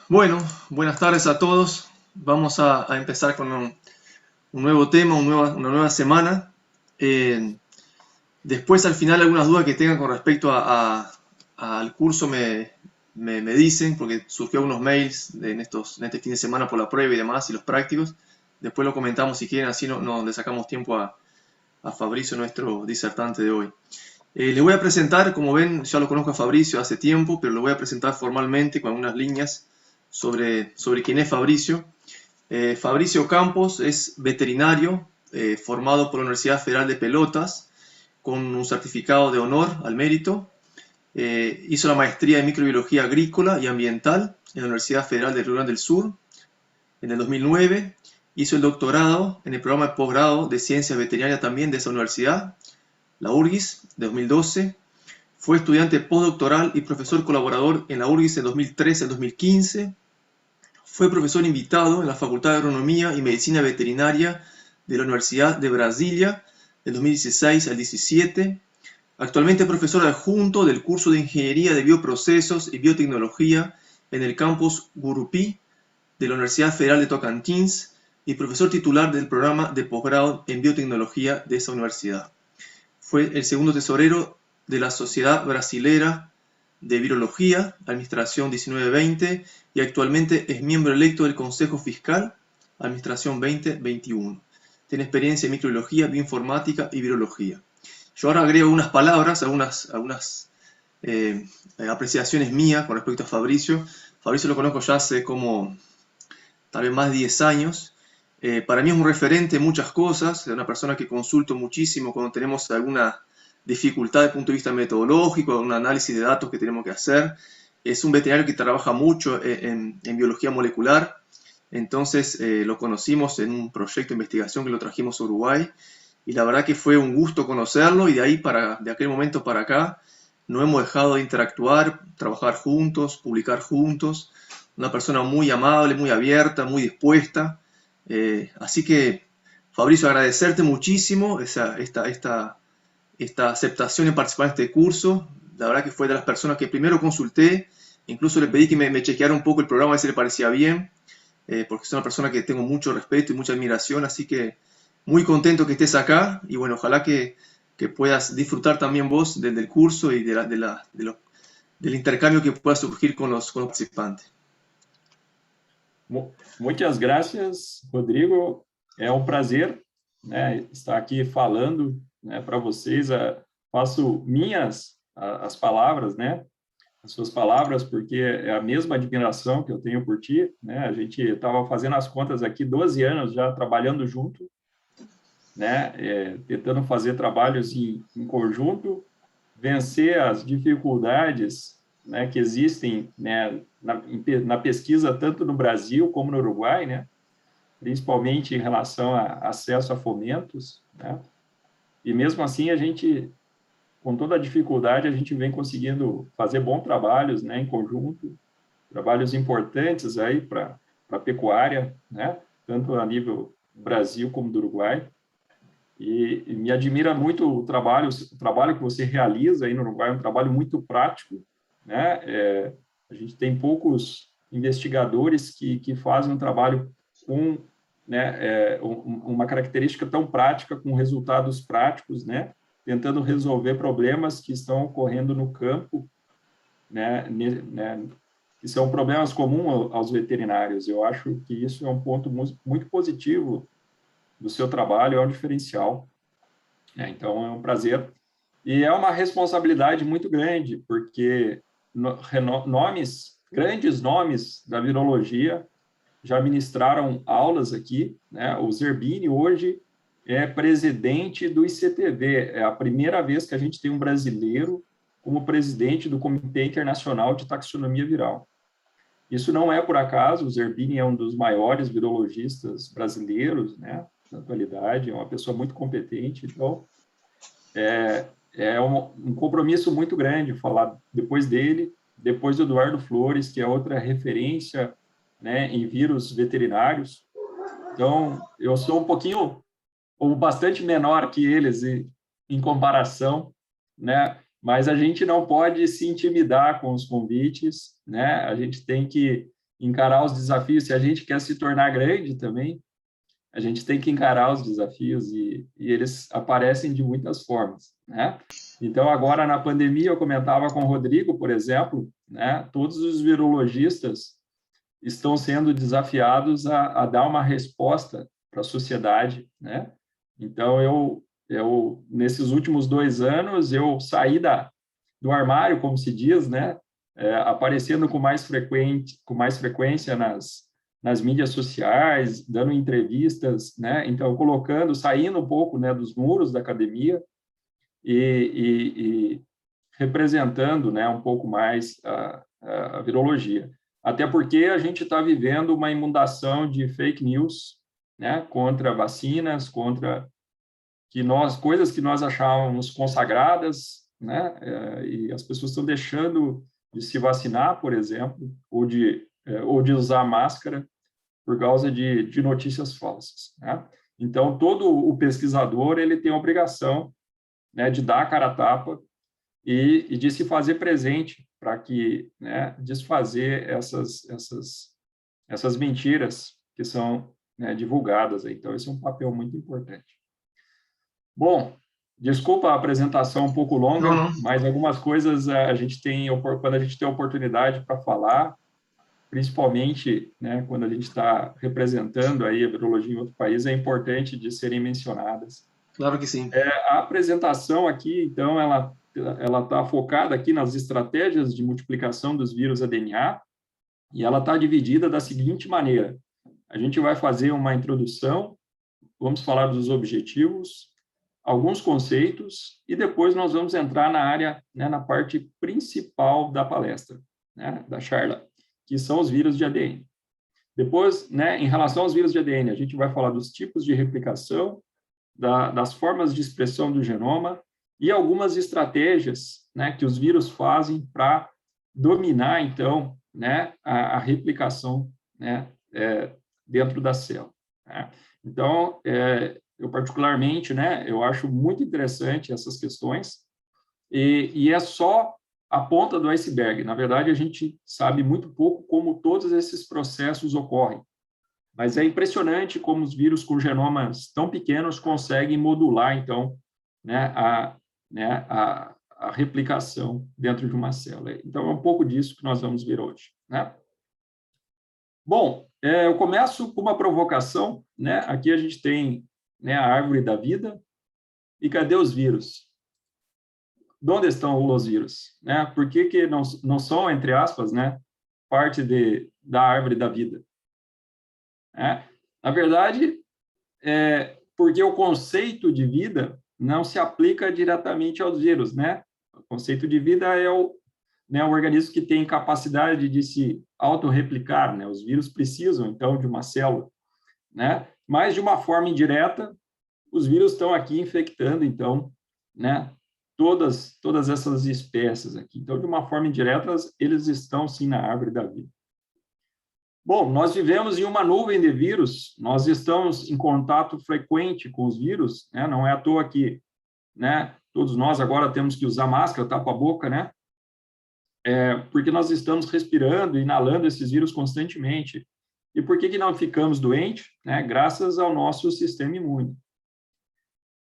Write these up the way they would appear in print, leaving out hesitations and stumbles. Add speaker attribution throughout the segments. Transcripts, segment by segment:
Speaker 1: Bueno, buenas tardes a todos. Vamos a empezar con un nuevo tema, una nueva semana. Eh, Después, al final, algunas dudas que tengan con respecto al curso me dicen, porque surgió unos mails en este fin de semana por la prueba y demás, y los prácticos. Después lo comentamos si quieren, así no le sacamos tiempo a Fabricio, nuestro disertante de hoy. Les voy a presentar, como ven, ya lo conozco a Fabricio hace tiempo, pero lo voy a presentar formalmente con algunas líneas sobre quién es Fabricio. Fabricio Campos es veterinario, formado por la Universidad Federal de Pelotas, con un certificado de honor al mérito. Hizo la maestría en microbiología agrícola y ambiental en la Universidad Federal de Río Grande del Sur en el 2009. Hizo el doctorado en el programa de posgrado de ciencia veterinaria también de esa universidad, la URGIS, de 2012. Fue estudiante postdoctoral y profesor colaborador en la URGIS en 2013 al 2015. Fue profesor invitado en la Facultad de Agronomía y Medicina Veterinaria de la Universidad de Brasilia del 2016 al 17. Actualmente es profesor adjunto del curso de Ingeniería de Bioprocesos y Biotecnología en el campus Gurupí de la Universidad Federal de Tocantins y profesor titular del programa de posgrado en biotecnología de esa universidad. Fue el segundo tesorero de la Sociedad Brasilera de Virología, Administración 1920, y actualmente es miembro electo del Consejo Fiscal, Administración 2021. Tiene experiencia en microbiología, bioinformática y virología. Yo ahora agrego unas palabras, algunas apreciaciones mías con respecto a Fabricio. Fabricio lo conozco ya hace como tal vez más de 10 años. Para mí es un referente en muchas cosas, es una persona que consulto muchísimo cuando tenemos alguna dificultad desde el punto de vista metodológico, un análisis de datos que tenemos que hacer. Es un veterinario que trabaja mucho en biología molecular, entonces lo conocimos en un proyecto de investigación que lo trajimos a Uruguay y la verdad que fue un gusto conocerlo y de aquel momento para acá no hemos dejado de interactuar, trabajar juntos, publicar juntos. Una persona muy amable, muy abierta, muy dispuesta. Así que, Fabricio, agradecerte muchísimo esta aceptación en participar en este curso. La verdad que fue de las personas que primero consulté, incluso le pedí que me chequeara un poco el programa, a ver si le parecía bien, porque es una persona que tengo mucho respeto y mucha admiración, así que muy contento que estés acá y bueno, ojalá que puedas disfrutar también vos del curso y del intercambio que pueda surgir con los participantes.
Speaker 2: Muitas graças, Rodrigo. É um prazer, né, estar aqui falando, né, para vocês. Faço minhas as palavras, né, as suas palavras, porque é a mesma admiração que eu tenho por ti. Né? A gente estava fazendo as contas aqui, 12 anos já trabalhando junto, né, tentando fazer trabalhos em conjunto, vencer as dificuldades, né, que existem, né, na pesquisa tanto no Brasil como no Uruguai, né, principalmente em relação a acesso a fomentos, né, e mesmo assim a gente, com toda a dificuldade, a gente vem conseguindo fazer bons trabalhos, né, em conjunto, trabalhos importantes aí para a pecuária, né, tanto a nível do Brasil como do Uruguai. E me admira muito o trabalho que você realiza aí no Uruguai, é um trabalho muito prático, né? A gente tem poucos investigadores que fazem um trabalho com, né, uma característica tão prática, com resultados práticos, né? Tentando resolver problemas que estão ocorrendo no campo, né, que são problemas comuns aos veterinários. Eu acho que isso é um ponto muito positivo do seu trabalho, é um diferencial. Então, é um prazer. E é uma responsabilidade muito grande, porque grandes nomes da virologia já ministraram aulas aqui, né? O Zerbini hoje é presidente do ICTV, é a primeira vez que a gente tem um brasileiro como presidente do Comitê Internacional de Taxonomia Viral. Isso não é por acaso, o Zerbini é um dos maiores virologistas brasileiros, né, na atualidade, é uma pessoa muito competente, então é um compromisso muito grande falar depois dele, depois do Eduardo Flores, que é outra referência, né, em vírus veterinários. Então, eu sou um pouquinho, ou bastante menor que eles em comparação, né, mas a gente não pode se intimidar com os convites, né? A gente tem que encarar os desafios. Se a gente quer se tornar grande também, a gente tem que encarar os desafios e eles aparecem de muitas formas, né? Então, agora na pandemia, eu comentava com o Rodrigo, por exemplo, né? Todos os virologistas estão sendo desafiados a dar uma resposta para a sociedade, né? Então, nesses últimos 2 anos, eu saí do armário, como se diz, né? Aparecendo com mais frequência nas mídias sociais, dando entrevistas, né? Então, saindo um pouco, né, dos muros da academia e representando, né, um pouco mais a virologia. Até porque a gente está vivendo uma inundação de fake news, né, contra vacinas, contra coisas que nós achávamos consagradas, né, e as pessoas estão deixando de se vacinar, por exemplo, ou de usar máscara por causa de notícias falsas, né? Então, todo o pesquisador ele tem a obrigação, né, de dar a cara a tapa e de se fazer presente para que, né, desfazer essas mentiras que são, né, divulgadas. Então, esse é um papel muito importante. Bom, desculpa a apresentação um pouco longa,
Speaker 1: não.
Speaker 2: mas algumas coisas quando a gente tem oportunidade para falar, principalmente, né, quando a gente está representando aí a virologia em outro país, é importante de serem mencionadas.
Speaker 1: Claro que sim.
Speaker 2: A apresentação aqui, então, ela está focada aqui nas estratégias de multiplicação dos vírus ADNA e ela está dividida da seguinte maneira. A gente vai fazer uma introdução, vamos falar dos objetivos, alguns conceitos e depois nós vamos entrar na área, né, na parte principal da palestra, né, da charla, que são os vírus de ADN. Depois, né, em relação aos vírus de ADN, a gente vai falar dos tipos de replicação, das formas de expressão do genoma e algumas estratégias, né, que os vírus fazem para dominar, então, né, a replicação, né, dentro da célula, né? Então, eu particularmente, né, eu acho muito interessante essas questões e é só a ponta do iceberg. Na verdade, a gente sabe muito pouco como todos esses processos ocorrem. Mas é impressionante como os vírus com genomas tão pequenos conseguem modular, então, né, a replicação dentro de uma célula. Então, é um pouco disso que nós vamos ver hoje, né? Bom, eu começo com uma provocação, né? Aqui a gente tem, né, a árvore da vida. E cadê os vírus? Onde estão os vírus? Né? Por que não são, entre aspas, né, parte da árvore da vida? Na verdade, porque o conceito de vida não se aplica diretamente aos vírus, né? O conceito de vida é o organismo que tem capacidade de se autorreplicar, né? Os vírus precisam, então, de uma célula, né? Mas, de uma forma indireta, os vírus estão aqui infectando, então, né, todas essas espécies aqui. Então, de uma forma indireta, eles estão, sim, na árvore da vida. Bom, nós vivemos em uma nuvem de vírus, nós estamos em contato frequente com os vírus, né? Não é à toa que, né, todos nós agora temos que usar máscara, tapa a boca, né? Porque nós estamos respirando, inalando esses vírus constantemente. E por que não ficamos doentes? Né? Graças ao nosso sistema imune.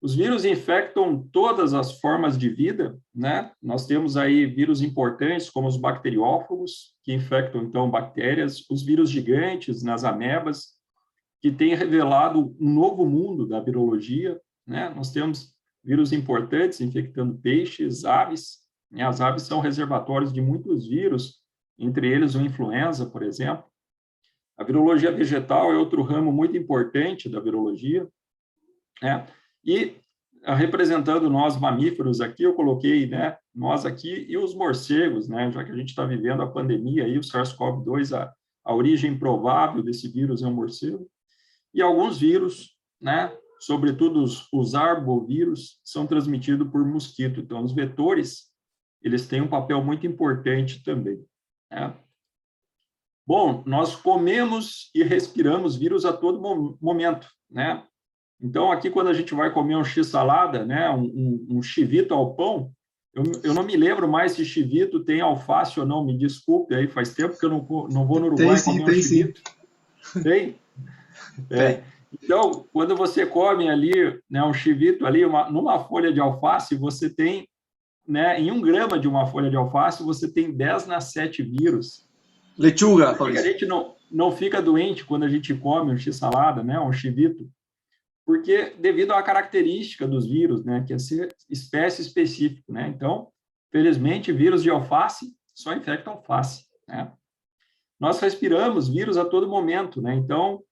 Speaker 2: Os vírus infectam todas as formas de vida, né? Nós temos aí vírus importantes, como os bacteriófagos, que infectam, então, bactérias, os vírus gigantes nas amebas, que têm revelado um novo mundo da virologia, né? Nós temos vírus importantes infectando peixes, aves, né? As aves são reservatórios de muitos vírus, entre eles o influenza, por exemplo. A virologia vegetal é outro ramo muito importante da virologia, né? E, representando nós mamíferos aqui, eu coloquei, né, nós aqui e os morcegos, né, já que a gente está vivendo a pandemia, aí, o SARS-CoV-2, a origem provável desse vírus é um morcego, e alguns vírus, né, sobretudo os arbovírus, são transmitidos por mosquito. Então, os vetores, eles têm um papel muito importante também, né? Bom, nós comemos e respiramos vírus a todo momento, né? Então, aqui, quando a gente vai comer um x-salada, né, um chivito ao pão, Eu não me lembro mais se chivito tem alface ou não, me desculpe, aí faz tempo que eu não vou no Uruguai comer um chivito. Tem?
Speaker 1: Tem.
Speaker 2: Então, quando você come ali, né, um chivito ali, numa folha de alface, você tem, né, em 1 grama de uma folha de alface, você tem 10 na 7 vírus.
Speaker 1: Lechuga,
Speaker 2: Por que a gente não fica doente quando a gente come um x-salada, né, um chivito? Porque devido à característica dos vírus, né, que é ser espécie específica, né? Então, felizmente, vírus de alface só infecta alface, né? Nós respiramos vírus a todo momento, né? Então,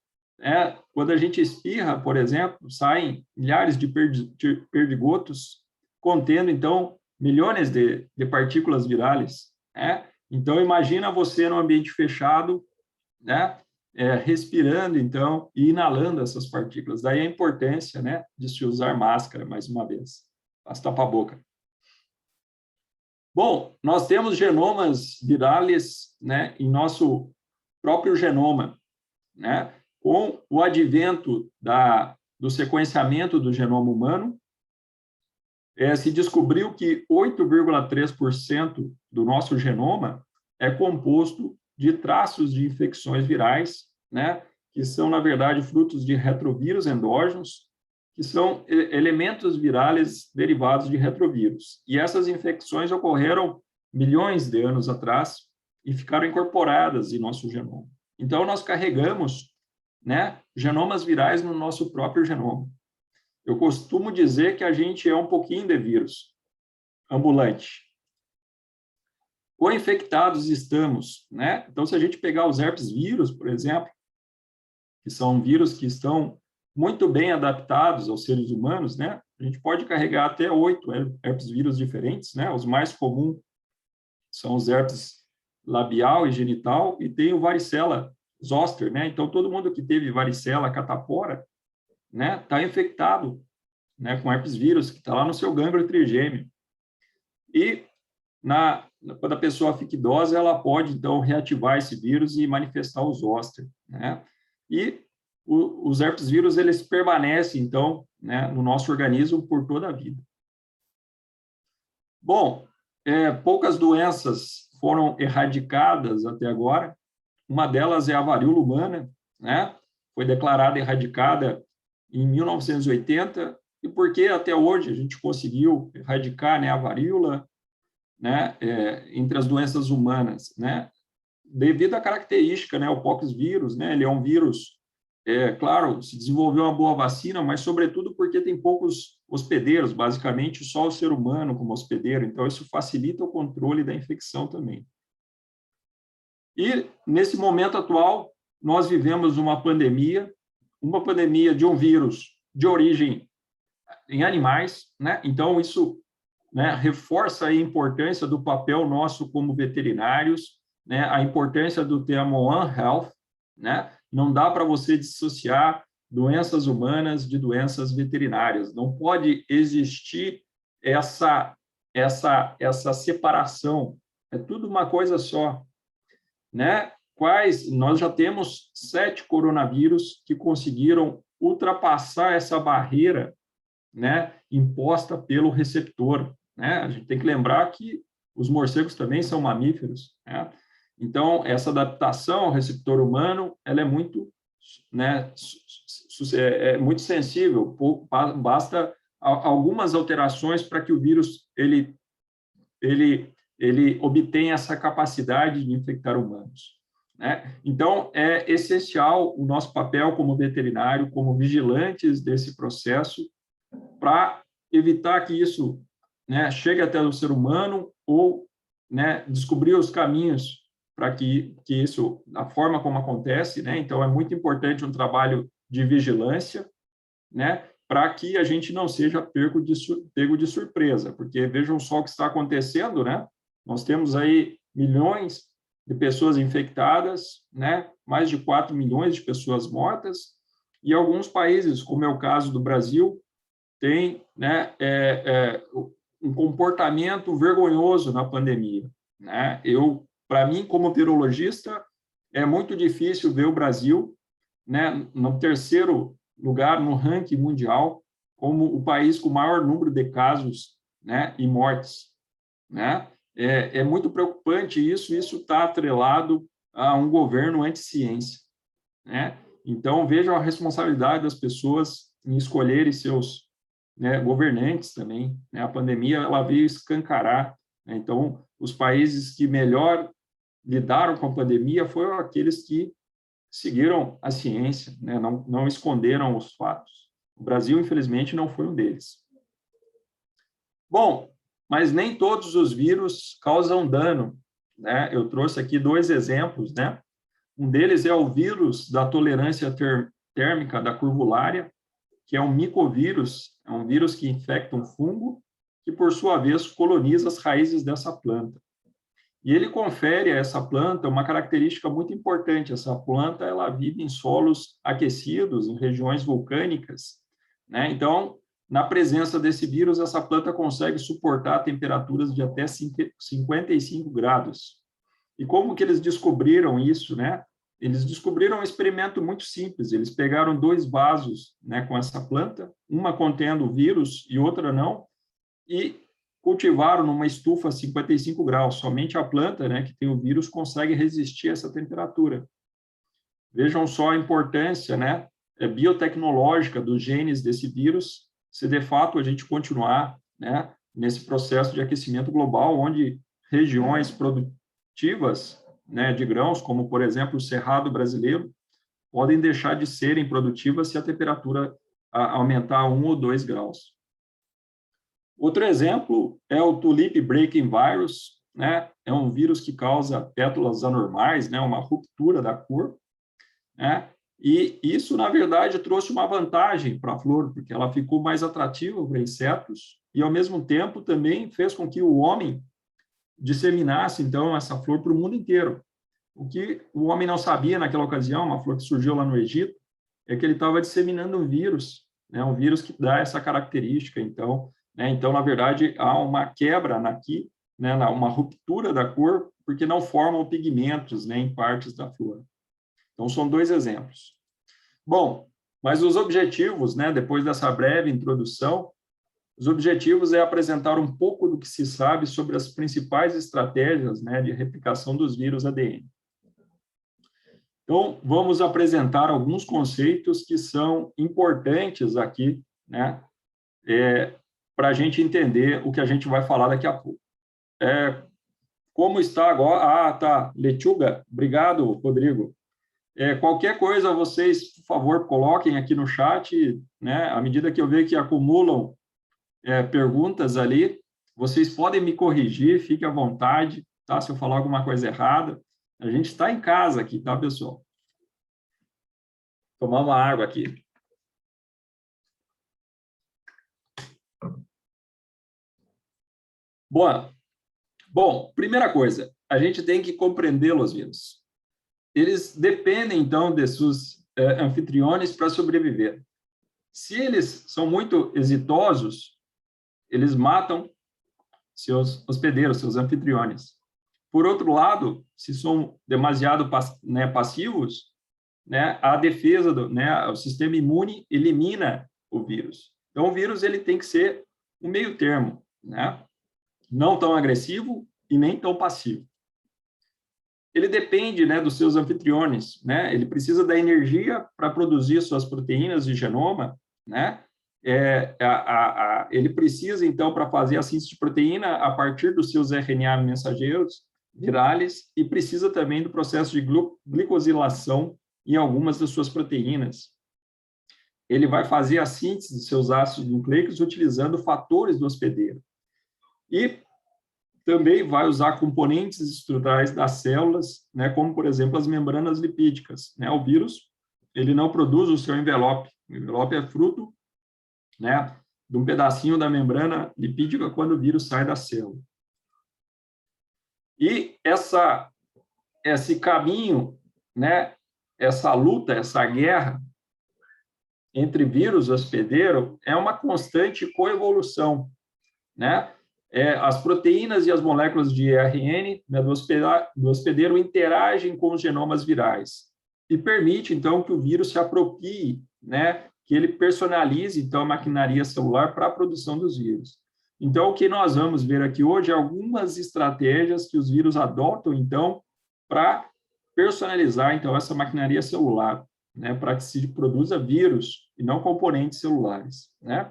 Speaker 2: quando a gente espirra, por exemplo, saem milhares de perdigotos contendo, então, milhões de partículas virais, né? Então, imagina você num ambiente fechado, né? Respirando, então, e inalando essas partículas. Daí a importância, né, de se usar máscara, mais uma vez. Faz tapa-boca. Bom, nós temos genomas virais, né, em nosso próprio genoma, né? Com o advento do sequenciamento do genoma humano, se descobriu que 8,3% do nosso genoma é composto de traços de infecções virais, né, que são, na verdade, frutos de retrovírus endógenos, que são elementos virais derivados de retrovírus. E essas infecções ocorreram milhões de anos atrás e ficaram incorporadas em nosso genoma. Então, nós carregamos, né, genomas virais no nosso próprio genoma. Eu costumo dizer que a gente é um pouquinho de vírus ambulante. Ou infectados estamos, né? Então, se a gente pegar os herpes vírus, por exemplo, que são vírus que estão muito bem adaptados aos seres humanos, né? A gente pode carregar até 8 herpes vírus diferentes, né? Os mais comuns são os herpes labial e genital, e tem o varicela zoster, né? Então, todo mundo que teve varicela catapora, né, está infectado, né, com herpes vírus, que está lá no seu gânglio trigêmeo. E quando a pessoa fica idosa, ela pode, então, reativar esse vírus e manifestar o zoster, né? E os herpes vírus, eles permanecem, então, né, no nosso organismo por toda a vida. Bom, poucas doenças foram erradicadas até agora. Uma delas é a varíola humana, né? Foi declarada erradicada em 1980, e por que até hoje a gente conseguiu erradicar, né, a varíola, né, entre as doenças humanas, né? Devido à característica, né, o poxvírus, né, ele é um vírus, claro, se desenvolveu uma boa vacina, mas sobretudo porque tem poucos hospedeiros, basicamente só o ser humano como hospedeiro, então isso facilita o controle da infecção também. E nesse momento atual, nós vivemos uma pandemia de um vírus de origem em animais, né? Então isso, né, reforça a importância do papel nosso como veterinários, né, a importância do termo One Health, né? Não dá para você dissociar doenças humanas de doenças veterinárias. Não pode existir essa separação. É tudo uma coisa só, né? Nós já temos 7 coronavírus que conseguiram ultrapassar essa barreira, né, imposta pelo receptor, né? A gente tem que lembrar que os morcegos também são mamíferos, né? Então, essa adaptação ao receptor humano, ela é muito, né, muito sensível. Basta algumas alterações para que o vírus ele obtenha essa capacidade de infectar humanos, né? Então, é essencial o nosso papel como veterinário, como vigilantes desse processo, para evitar que isso, né, chegue até o ser humano ou, né, descobrir os caminhos para que isso, da forma como acontece, né? Então, é muito importante um trabalho de vigilância, né, para que a gente não seja pego de surpresa, porque vejam só o que está acontecendo, né? Nós temos aí milhões de pessoas infectadas, né? Mais de 4 milhões de pessoas mortas, e alguns países, como é o caso do Brasil, tem, né, um comportamento vergonhoso na pandemia, né? Para mim, como virologista, é muito difícil ver o Brasil, né, no 3º lugar no ranking mundial como o país com o maior número de casos, né, e mortes. né? É muito preocupante isso está atrelado a um governo anti-ciência, né? Então, vejam a responsabilidade das pessoas em escolherem seus, né, governantes também, né? A pandemia, ela veio escancarar, né? Então, os países que melhor lidaram com a pandemia foram aqueles que seguiram a ciência, né? Não esconderam os fatos. O Brasil, infelizmente, não foi um deles. Bom, mas nem todos os vírus causam dano, né? Eu trouxe aqui 2 exemplos, né? Um deles é o vírus da tolerância térmica da curvulária, que é um micovírus, é um vírus que infecta um fungo, que, por sua vez, coloniza as raízes dessa planta. E ele confere a essa planta uma característica muito importante. Essa planta, ela vive em solos aquecidos, em regiões vulcânicas, né? Então, na presença desse vírus, essa planta consegue suportar temperaturas de até 55 graus. E como que eles descobriram isso, né? Eles descobriram um experimento muito simples. Eles pegaram 2 vasos, né, com essa planta, uma contendo o vírus e outra não, e cultivaram numa estufa a 55 graus. Somente a planta, né, que tem o vírus, consegue resistir a essa temperatura. Vejam só a importância, né, biotecnológica dos genes desse vírus, se de fato a gente continuar, né, nesse processo de aquecimento global, onde regiões produtivas, né, de grãos, como, por exemplo, o Cerrado brasileiro, podem deixar de serem produtivas se a temperatura aumentar 1 ou 2 graus. Outro exemplo é o Tulip Breaking Virus, né? É um vírus que causa pétalas anormais, né? Uma ruptura da cor, né? E isso, na verdade, trouxe uma vantagem para a flor, porque ela ficou mais atrativa para insetos e, ao mesmo tempo, também fez com que o homem disseminasse, então, essa flor para o mundo inteiro. O que o homem não sabia naquela ocasião, uma flor que surgiu lá no Egito, é que ele estava disseminando um vírus, né? Um vírus que dá essa característica. Então, né? Então, na verdade, há uma quebra aqui, né? Uma ruptura da cor, porque não formam pigmentos, né? Em partes da flor. Então, são 2 exemplos. Bom, mas os objetivos, né? Depois dessa breve introdução, os objetivos é apresentar um pouco do que se sabe sobre as principais estratégias, né? De replicação dos vírus ADN. Então, vamos apresentar alguns conceitos que são importantes aqui, né? Para a gente entender o que a gente vai falar daqui a pouco. Como está agora? Tá. Lechuga, obrigado, Rodrigo. Qualquer coisa, vocês, por favor, coloquem aqui no chat, né? À medida que eu ver que acumulam perguntas ali, vocês podem me corrigir, fique à vontade, tá? Se eu falar alguma coisa errada. A gente está em casa aqui, tá, pessoal? Tomar uma água aqui. Bom, primeira coisa, a gente tem que compreender os vírus. Eles dependem, então, de seus anfitriones para sobreviver. Se eles são muito exitosos, eles matam seus hospedeiros, seus anfitriones. Por outro lado, se são demasiado passivos, né, a defesa, o sistema imune elimina o vírus. Então, o vírus ele tem que ser um meio termo, né? Não tão agressivo e nem tão passivo. Ele depende, né, dos seus anfitriones, né? Ele precisa da energia para produzir suas proteínas de genoma, né? Ele precisa, então, para fazer a síntese de proteína a partir dos seus RNA mensageiros virais e precisa também do processo de glicosilação em algumas das suas proteínas. Ele vai fazer a síntese de seus ácidos nucleicos utilizando fatores do hospedeiro. E também vai usar componentes estruturais das células, né, como, por exemplo, as membranas lipídicas, né? O vírus, ele não produz o seu envelope. O envelope é fruto, né, de um pedacinho da membrana lipídica quando o vírus sai da célula. E esse caminho, né, essa luta, essa guerra entre vírus e hospedeiro é uma constante coevolução, né? As proteínas e as moléculas de RN, né, do hospedeiro interagem com os genomas virais e permite, então, que o vírus se aproprie, né, que ele personalize, então, a maquinaria celular para a produção dos vírus. Então, o que nós vamos ver aqui hoje é algumas estratégias que os vírus adotam, então, para personalizar, então, essa maquinaria celular, né, para que se produza vírus e não componentes celulares, né?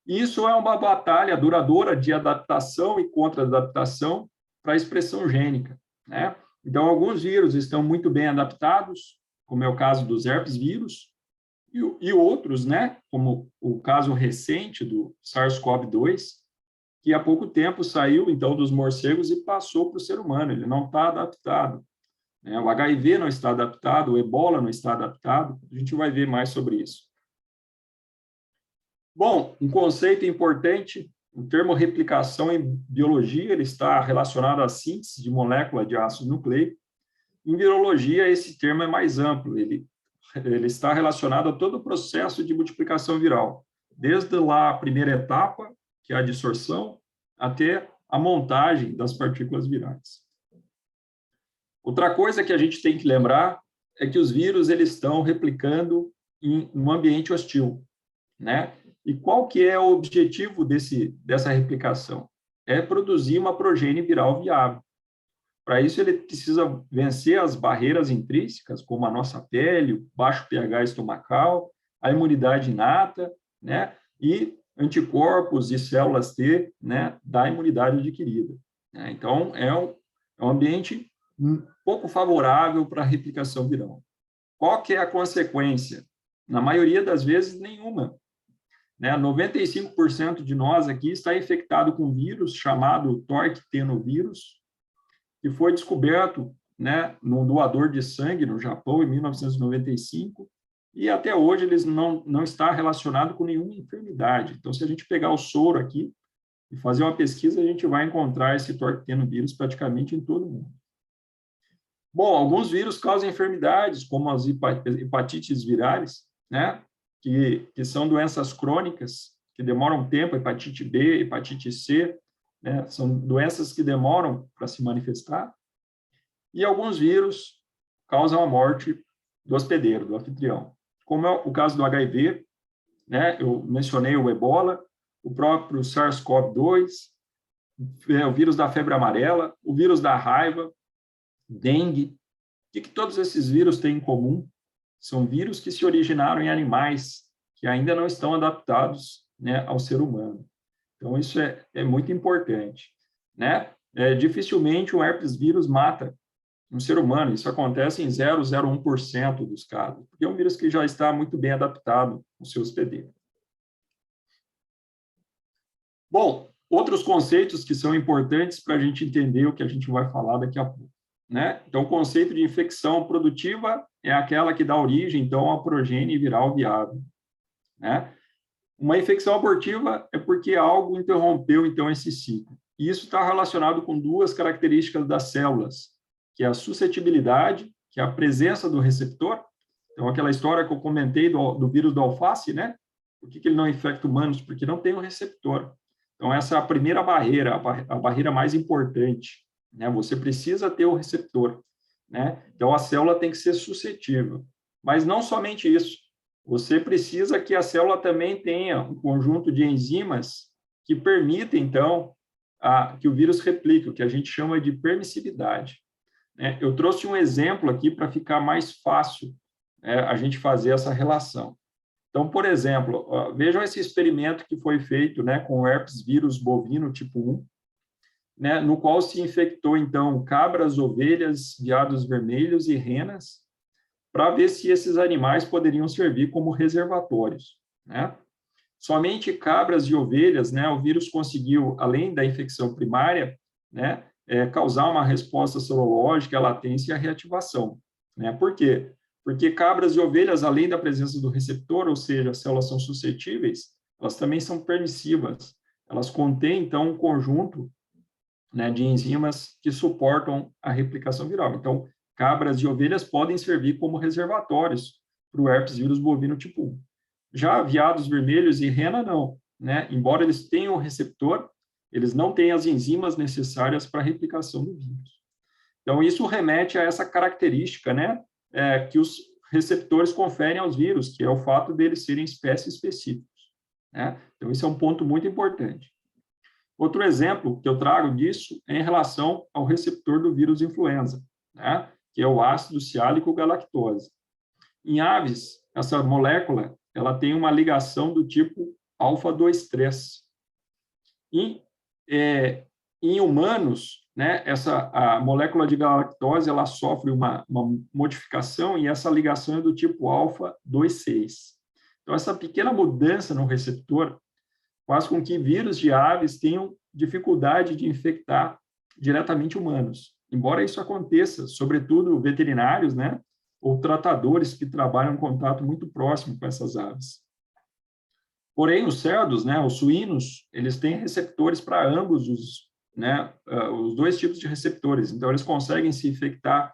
Speaker 2: Isso é uma batalha duradoura de adaptação e contra-adaptação para a expressão gênica, né? Então, alguns vírus estão muito bem adaptados, como é o caso dos herpes vírus, e outros, né, como o caso recente do SARS-CoV-2, que há pouco tempo saiu, então, dos morcegos e passou para o ser humano, ele não está adaptado, né? O HIV não está adaptado, o Ebola não está adaptado, a gente vai ver mais sobre isso. Bom, um conceito importante, o termo replicação em biologia, ele está relacionado à síntese de molécula de ácido nucleico. Em virologia, esse termo é mais amplo, ele está relacionado a todo o processo de multiplicação viral, desde lá a primeira etapa, que é a dissorção, até a montagem das partículas virais. Outra coisa que a gente tem que lembrar é que os vírus eles estão replicando em um ambiente hostil, né? E qual que é o objetivo dessa replicação? É produzir uma progênie viral viável. Para isso, ele precisa vencer as barreiras intrínsecas, como a nossa pele, o baixo pH estomacal, a imunidade inata, né? E anticorpos e células T, né? Da imunidade adquirida. Então, é um ambiente pouco favorável para a replicação viral. Qual que é a consequência? Na maioria das vezes, nenhuma. 95% de nós aqui está infectado com um vírus chamado torquetenovírus, que foi descoberto, né, num doador de sangue no Japão, em 1995, e até hoje ele não está relacionado com nenhuma enfermidade. Então, se a gente pegar o soro aqui e fazer uma pesquisa, a gente vai encontrar esse torquetenovírus praticamente em todo mundo. Bom, alguns vírus causam enfermidades, como as hepatites virais, né, que são doenças crônicas, que demoram tempo, hepatite B, hepatite C, né, são doenças que demoram para se manifestar, e alguns vírus causam a morte do hospedeiro, do anfitrião, como é o caso do HIV, né, eu mencionei o Ebola, o próprio SARS-CoV-2, o vírus da febre amarela, o vírus da raiva, dengue. O que todos esses vírus têm em comum? São vírus que se originaram em animais que ainda não estão adaptados, né, ao ser humano. Então, isso é muito importante, né? Dificilmente um herpes vírus mata um ser humano. Isso acontece em 0,01% dos casos, porque é um vírus que já está muito bem adaptado ao seu hospedeiro. Bom, outros conceitos que são importantes para a gente entender o que a gente vai falar daqui a pouco, né? Então, o conceito de infecção produtiva é aquela que dá origem, então, à progênie viral viável, né? Uma infecção abortiva é porque algo interrompeu, então, esse ciclo. E isso está relacionado com duas características das células, que é a suscetibilidade, que é a presença do receptor. Então, aquela história que eu comentei do vírus da alface, né? Por que ele não infecta humanos? Porque não tem um receptor. Então, essa é a primeira barreira, a barreira mais importante, né? Você precisa ter o receptor, né? Então, a célula tem que ser suscetível. Mas não somente isso. Você precisa que a célula também tenha um conjunto de enzimas que permitem, então, que o vírus replique, o que a gente chama de permissividade. Eu trouxe um exemplo aqui para ficar mais fácil a gente fazer essa relação. Então, por exemplo, vejam esse experimento que foi feito, né, com o herpes vírus bovino tipo 1, né, no qual se infectou, então, cabras, ovelhas, veados vermelhos e renas, para ver se esses animais poderiam servir como reservatórios, né? Somente cabras e ovelhas, né, o vírus conseguiu, além da infecção primária, né, causar uma resposta sorológica, a latência e a reativação, né? Por quê? Porque cabras e ovelhas, além da presença do receptor, ou seja, as células são suscetíveis, elas também são permissivas. Elas contêm, então, um conjunto, né, de enzimas que suportam a replicação viral. Então, cabras e ovelhas podem servir como reservatórios para o herpes vírus bovino tipo 1. Já veados vermelhos e rena, não, né? Embora eles tenham o receptor, eles não têm as enzimas necessárias para a replicação do vírus. Então, isso remete a essa característica, né, que os receptores conferem aos vírus, que é o fato deles serem espécies específicas, né? Então, esse é um ponto muito importante. Outro exemplo que eu trago disso é em relação ao receptor do vírus influenza, né? Que é o ácido ciálico galactose. Em aves, essa molécula ela tem uma ligação do tipo alfa-2,3. Em humanos, né, a molécula de galactose ela sofre uma modificação e essa ligação é do tipo alfa-2,6. Então, essa pequena mudança no receptor faz com que vírus de aves tenham dificuldade de infectar diretamente humanos. Embora isso aconteça, sobretudo veterinários, né, ou tratadores que trabalham em contato muito próximo com essas aves. Porém, os cerdos, né, os suínos, eles têm receptores para ambos os dois tipos de receptores. Então, eles conseguem se infectar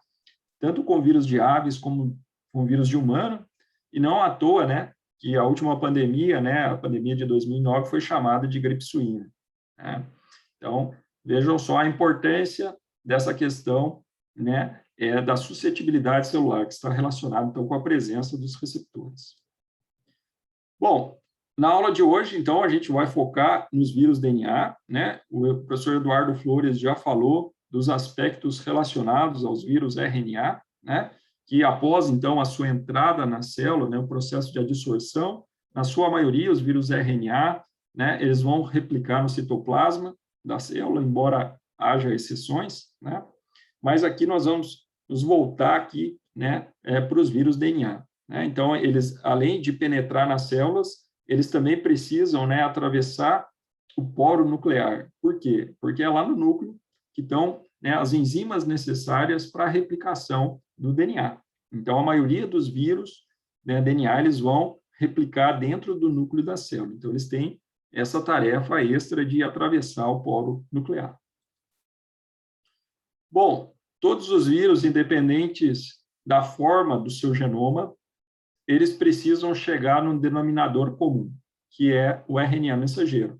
Speaker 2: tanto com vírus de aves como com vírus de humano, e não à toa, né, que a última pandemia, né, a pandemia de 2009, foi chamada de gripe suína, né? Então, vejam só a importância dessa questão, né, da suscetibilidade celular, que está relacionada, então, com a presença dos receptores. Bom, na aula de hoje, então, a gente vai focar nos vírus DNA, né? O professor Eduardo Flores já falou dos aspectos relacionados aos vírus RNA, né? Que após, então, a sua entrada na célula, né, o processo de adsorção, na sua maioria, os vírus RNA, né, eles vão replicar no citoplasma da célula, embora haja exceções, né? Mas aqui nós vamos nos voltar aqui, né, para os vírus DNA, né? Então, eles, além de penetrar nas células, eles também precisam, né, atravessar o poro nuclear. Por quê? Porque é lá no núcleo que estão, né, as enzimas necessárias para a replicação do DNA. Então, a maioria dos vírus, né, DNA, eles vão replicar dentro do núcleo da célula. Então, eles têm essa tarefa extra de atravessar o poro nuclear. Bom, todos os vírus, independentes da forma do seu genoma, eles precisam chegar num denominador comum, que é o RNA mensageiro,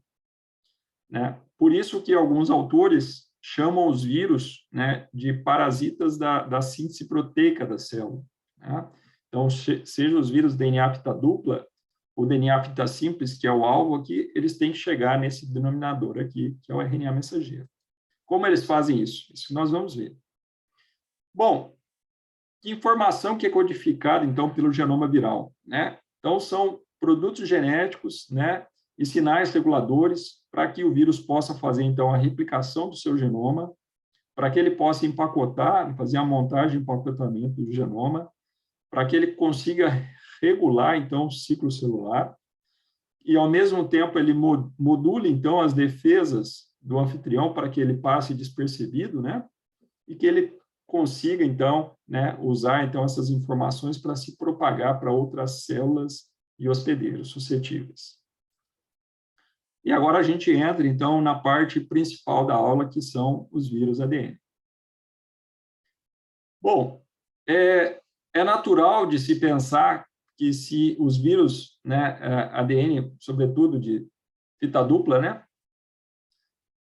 Speaker 2: né? Por isso que alguns autores chamam os vírus, né, de parasitas da síntese proteica da célula, né? Então, seja os vírus DNA fita dupla ou DNA fita simples, que é o alvo aqui, eles têm que chegar nesse denominador aqui, que é o RNA mensageiro. Como eles fazem isso? Isso nós vamos ver. Bom, que informação que é codificada, então, pelo genoma viral, né? Então, são produtos genéticos, né, e sinais reguladores para que o vírus possa fazer, então, a replicação do seu genoma, para que ele possa empacotar, fazer a montagem e empacotamento do genoma, para que ele consiga regular, então, o ciclo celular, e, ao mesmo tempo, ele module, então, as defesas do anfitrião para que ele passe despercebido, né, e que ele consiga, então, né, usar então essas informações para se propagar para outras células e hospedeiros suscetíveis. E agora a gente entra, então, na parte principal da aula, que são os vírus ADN. Bom, é natural de se pensar que se os vírus, né, ADN, sobretudo de fita dupla, né,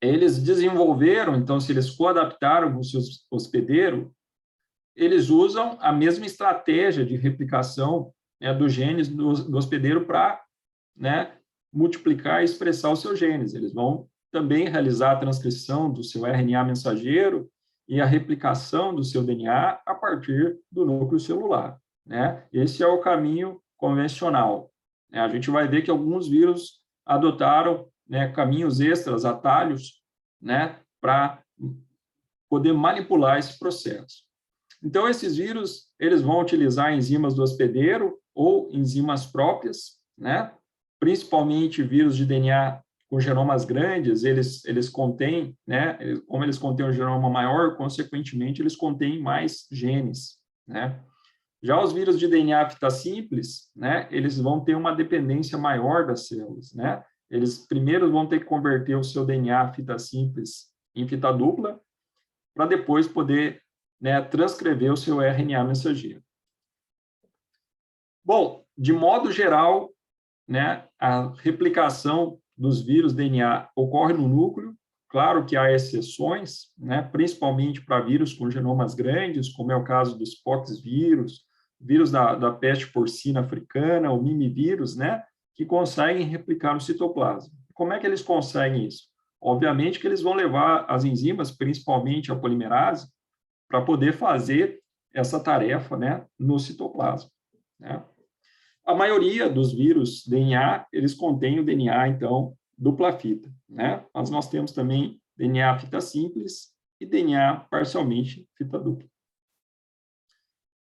Speaker 2: eles desenvolveram, então, se eles coadaptaram com o seu hospedeiro, eles usam a mesma estratégia de replicação, né, dos genes do hospedeiro para, né, multiplicar e expressar os seus genes. Eles vão também realizar a transcrição do seu RNA mensageiro e a replicação do seu DNA a partir do núcleo celular, né? Esse é o caminho convencional. A gente vai ver que alguns vírus adotaram, né, caminhos extras, atalhos, né, para poder manipular esse processo. Então, esses vírus, eles vão utilizar enzimas do hospedeiro ou enzimas próprias, né? Principalmente vírus de DNA com genomas grandes, eles contêm, né? Como eles contêm um genoma maior, consequentemente, eles contêm mais genes, né? Já os vírus de DNA fita simples, né? Eles vão ter uma dependência maior das células, né? Eles primeiro vão ter que converter o seu DNA fita simples em fita dupla, para depois poder, né, transcrever o seu RNA mensageiro. Bom, de modo geral, né, a replicação dos vírus DNA ocorre no núcleo. Claro que há exceções, né, principalmente para vírus com genomas grandes, como é o caso dos poxvírus, vírus da peste porcina africana, o mimivírus, né, que conseguem replicar no citoplasma. Como é que eles conseguem isso? Obviamente que eles vão levar as enzimas, principalmente a polimerase, para poder fazer essa tarefa, né, no citoplasma, né? A maioria dos vírus DNA, eles contêm o DNA, então, dupla fita, né? Mas nós temos também DNA fita simples e DNA parcialmente fita dupla.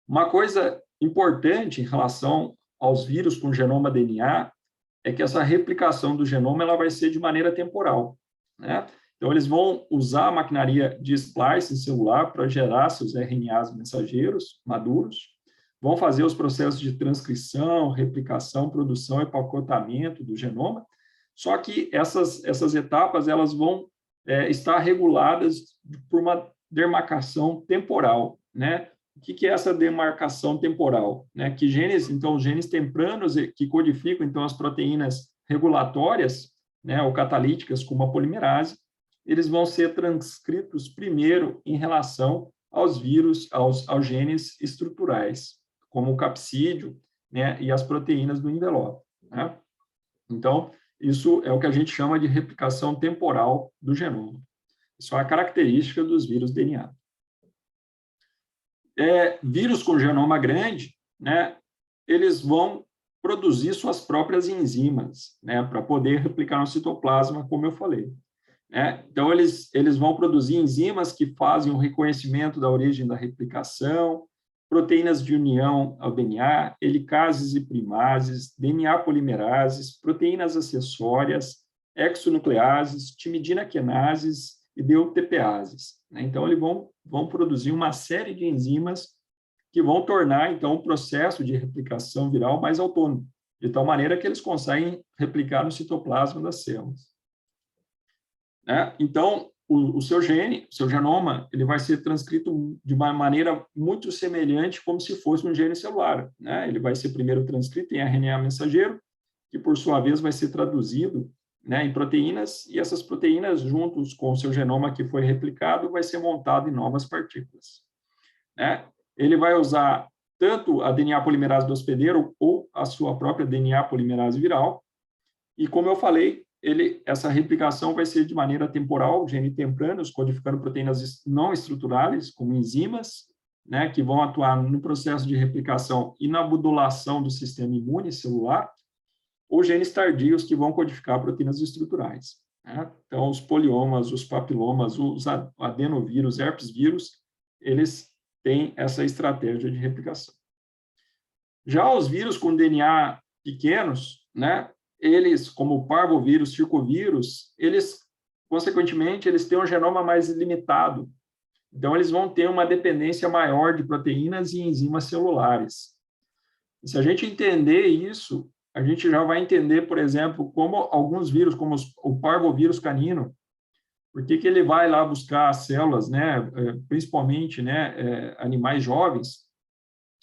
Speaker 2: Uma coisa importante em relação aos vírus com genoma DNA é que essa replicação do genoma ela vai ser de maneira temporal, né? Então, eles vão usar a maquinaria de splicing celular para gerar seus RNAs mensageiros maduros, vão fazer os processos de transcrição, replicação, produção e empacotamento do genoma, só que essas etapas elas vão estar reguladas por uma demarcação temporal, né? O que é essa demarcação temporal? Né? Que genes, então, os genes tempranos que codificam, então, as proteínas regulatórias, né, ou catalíticas, como a polimerase, eles vão ser transcritos primeiro em relação aos vírus, aos genes estruturais, como o capsídeo, né, e as proteínas do envelope, né? Então, isso é o que a gente chama de replicação temporal do genoma. Isso é a característica dos vírus DNA. Vírus com genoma grande, né, eles vão produzir suas próprias enzimas, né, para poder replicar no citoplasma, como eu falei. Então, eles vão produzir enzimas que fazem o reconhecimento da origem da replicação, proteínas de união ao DNA, helicases e primases, DNA polimerases, proteínas acessórias, exonucleases, timidina quinases e deutepeases. Então, eles vão produzir uma série de enzimas que vão tornar, então, o processo de replicação viral mais autônomo, de tal maneira que eles conseguem replicar no citoplasma das células. Então, o seu gene, o seu genoma, ele vai ser transcrito de uma maneira muito semelhante como se fosse um gene celular, né? Ele vai ser primeiro transcrito em RNA mensageiro, que por sua vez vai ser traduzido, né, em proteínas, e essas proteínas, juntos com o seu genoma que foi replicado, vai ser montado em novas partículas, né? Ele vai usar tanto a DNA polimerase do hospedeiro ou a sua própria DNA polimerase viral, e como eu falei, essa replicação vai ser de maneira temporal, gene tempranos, codificando proteínas não estruturais, como enzimas, né, que vão atuar no processo de replicação e na modulação do sistema imune celular, ou genes tardios, que vão codificar proteínas estruturais, né? Então, os poliomas, os papilomas, os adenovírus, herpes vírus, eles têm essa estratégia de replicação. Já os vírus com DNA pequenos, né, eles, como o parvovírus, circovírus, eles, consequentemente, eles têm um genoma mais limitado. Então, eles vão ter uma dependência maior de proteínas e enzimas celulares. E se a gente entender isso, a gente já vai entender, por exemplo, como alguns vírus, como o parvovírus canino, por que ele vai lá buscar células, né, principalmente, né, animais jovens,